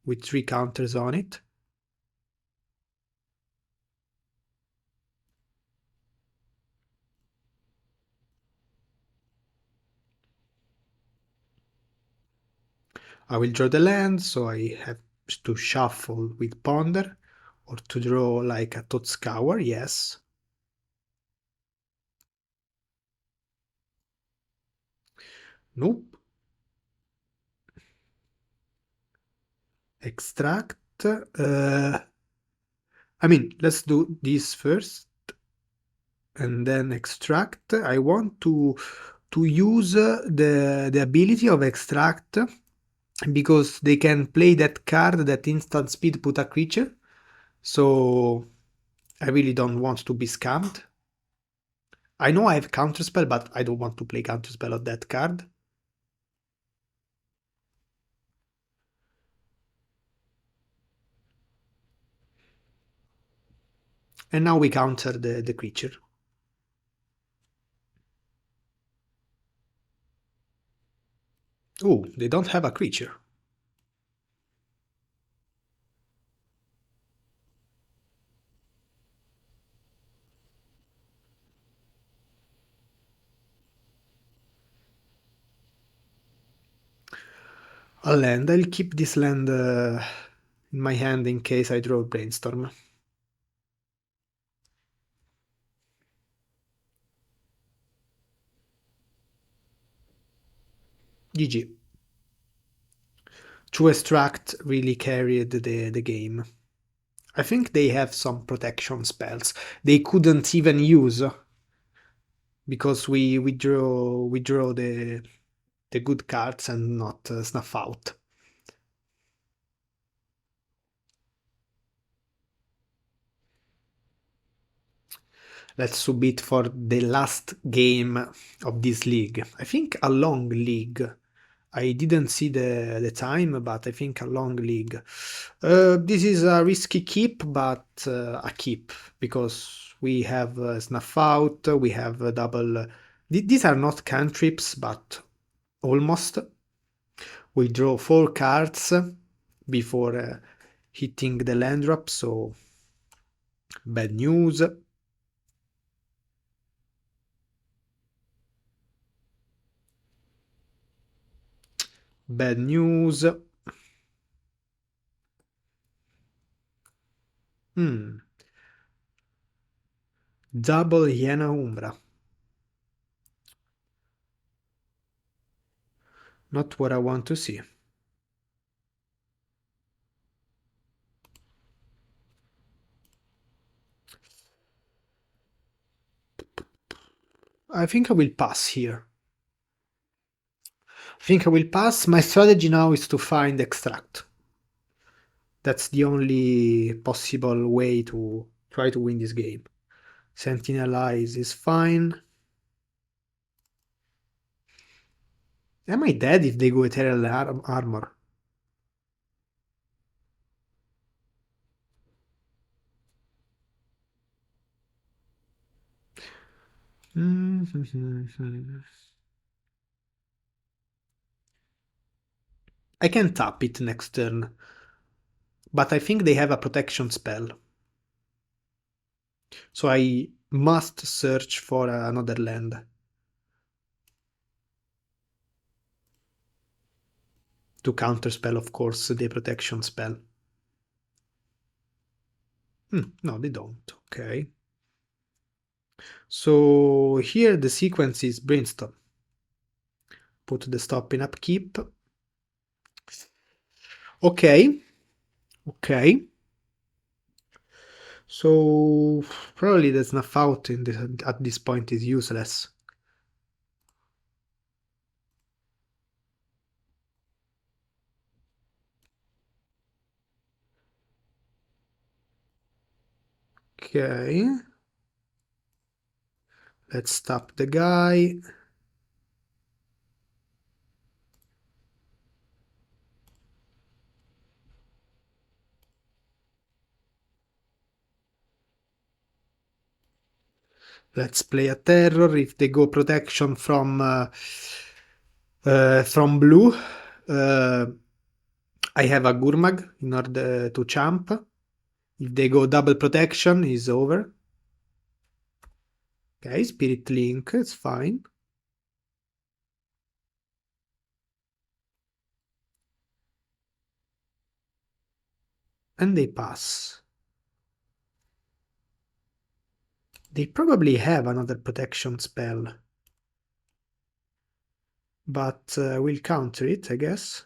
with 3 counters on it. I will draw the land, so I have to shuffle with Ponder, or to draw like a Thought Scour, yes. Nope. Extract. I mean, let's do this first, and then extract. I want to use the ability of extract, because they can play that card that instant speed put a creature. So I really don't want to be scammed. I know I have counterspell, but I don't want to play counterspell on that card. And now we counter the creature. Oh, they don't have a creature. A land. I'll keep this land in my hand in case I draw Brainstorm. GG. True Extract really carried the game. I think they have some protection spells they couldn't even use, because we draw the good cards and not Snuff Out. Let's submit for the last game of this league. I think a long league. I didn't see the time, but I think a long league. This is a risky keep, but a keep, because we have Snuff Out, we have double. These are not cantrips, but almost. We draw 4 cards before hitting the land drop, so bad news. Bad news. Hmm. Double Hiena Umbra. Not what I want to see. I think I will pass here. I think I will pass. My strategy now is to find extract. That's the only possible way to try to win this game. Sentinel Eyes is fine. Am I dead if they go Ethereal Armor? I can tap it next turn, but I think they have a protection spell. So I must search for another land. To counterspell, of course, the protection spell. No, they don't. Okay. So here the sequence is Brimstone. Put the stop in upkeep. Okay. Okay. So probably the Snuff Out at this point is useless. Okay. Let's stop the guy. Let's play a terror. If they go protection from blue, I have a Gurmag in order to champ. If they go double protection, is over. Okay, Spirit Link, it's fine. And they pass. They probably have another protection spell. But we'll counter it, I guess.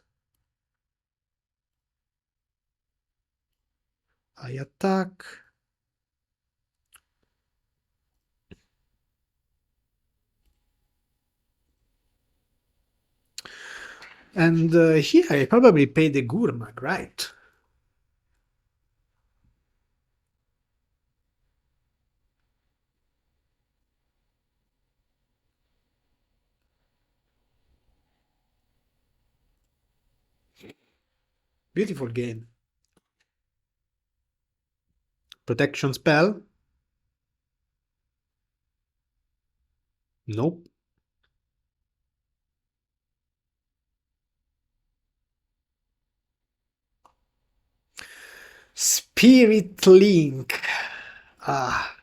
I attack. And here I probably pay the Gurmag, right? Beautiful game. Protection spell? Nope. Spirit Link. Ah.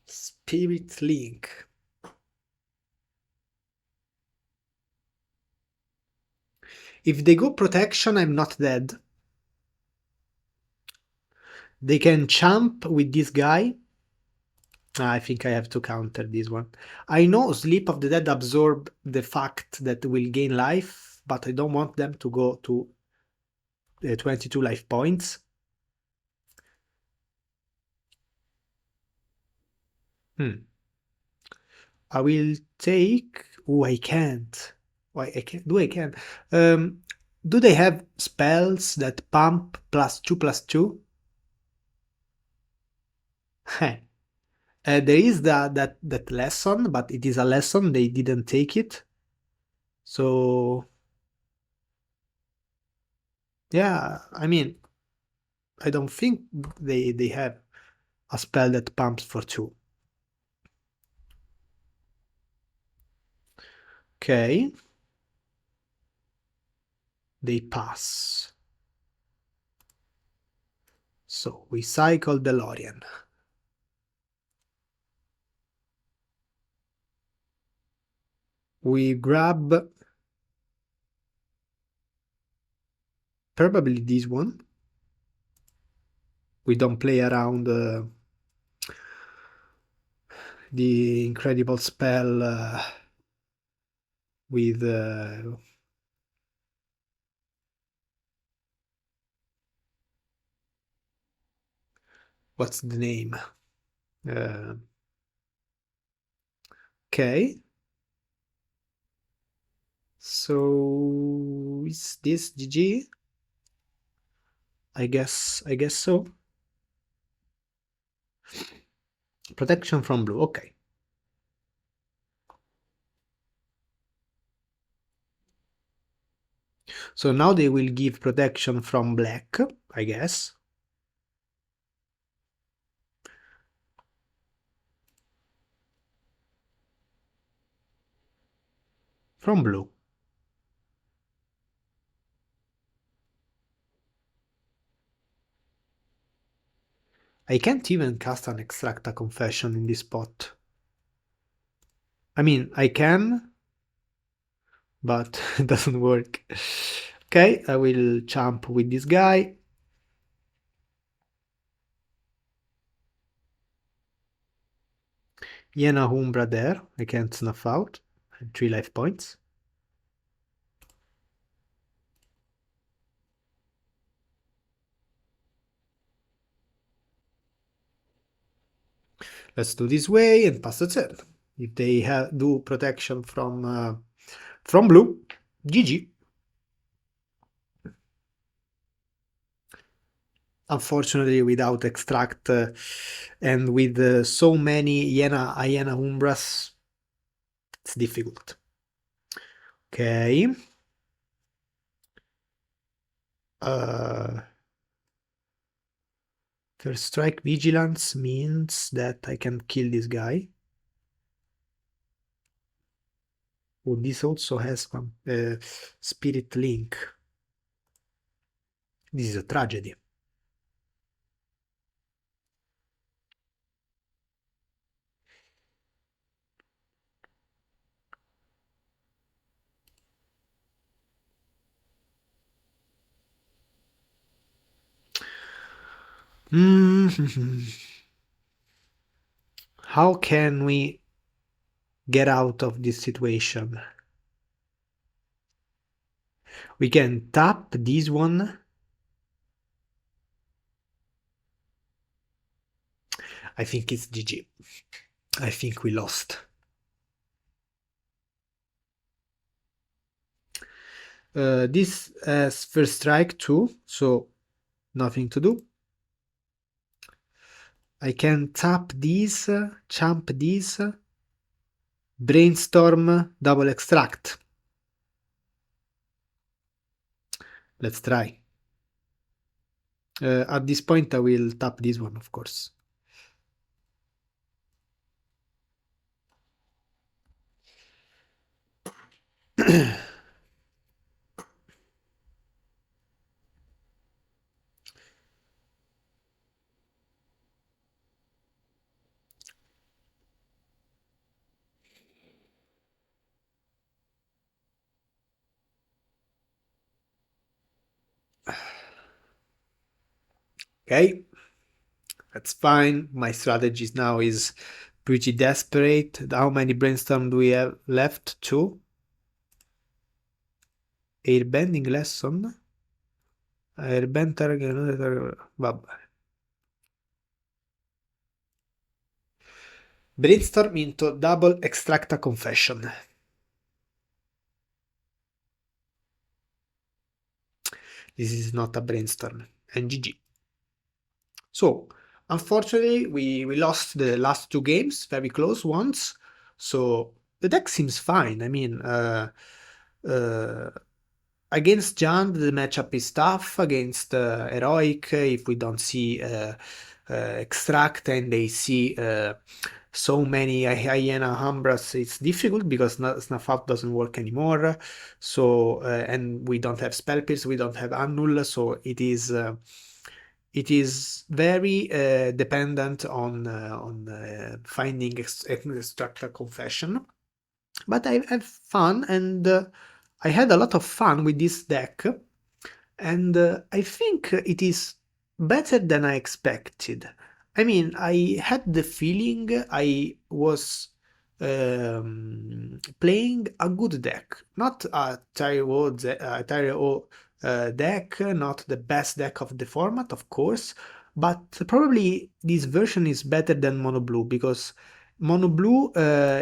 Spirit Link. If they go protection, I'm not dead. They can champ with this guy. I think I have to counter this one. I know Sleep of the Dead absorb the fact that we'll gain life, but I don't want them to go to 22 life points. I will take... Oh, I can't. Why I can't? Do I can? Do they have spells that pump +2/+2? There is that lesson, but it is a lesson, they didn't take it. So yeah, I mean, I don't think they have a spell that pumps for 2. Okay. They pass. So we cycle DeLorean. We grab probably this one. We don't play around the incredible spell with what's the name? Okay. So is this GG? I guess so. Protection from blue. Okay. So now they will give protection from black, I guess. From blue. I can't even cast an Extract a Confession in this spot. I mean, I can, but it doesn't work. Okay, I will jump with this guy. Iena Umbra there, I can't snuff out. 3 life points. Let's do this way and pass the turn. If they do protection from blue, GG. Unfortunately, without extract and with so many Iena Umbras, it's difficult. Okay. First strike vigilance means that I can kill this guy. Oh, this also has one spirit link. This is a tragedy. How can we get out of this situation? We can tap this one. I think it's GG. I think we lost. This has first strike too, so nothing to do. I can tap this, champ this, brainstorm, double extract. Let's try. At this point I will tap this one, of course. Okay, that's fine. My strategy now is pretty desperate. How many brainstorm do we have left? 2. Airbending lesson. Airbend target. Vabbè. Brainstorm into double extract a confession. This is not a brainstorm. And GG. So, unfortunately, we lost the last 2 games, very close ones. So, the deck seems fine. I mean, against Jund, the matchup is tough. Against Heroic, if we don't see Extract and they see so many Hyena Umbras, it's difficult because Snuff Out doesn't work anymore. So, and we don't have Spell Pierce, we don't have Annul, so it is very dependent on finding extract a confession. But I have fun, and I had a lot of fun with this deck, and I think it is better than I expected. I mean, I had the feeling I was playing a good deck, not a Tier O deck, not the best deck of the format, of course, but probably this version is better than Mono Blue, because Mono Blue,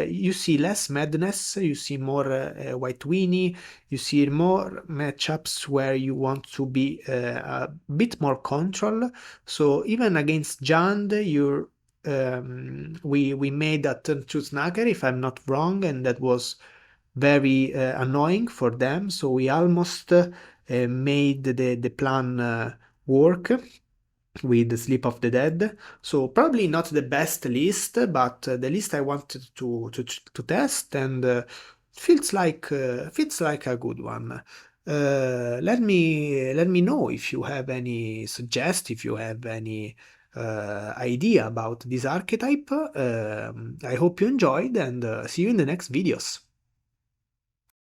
you see less madness, you see more White Weenie, you see more matchups where you want to be a bit more control. So even against Jund, we made a turn to Snagger, if I'm not wrong, and that was very annoying for them. So we almost made the plan work with the Sleep of the Dead. So probably not the best list, but the list I wanted to test, and feels like a good one. Let me know if you have any suggest, if you have any idea about this archetype. I hope you enjoyed, and see you in the next videos.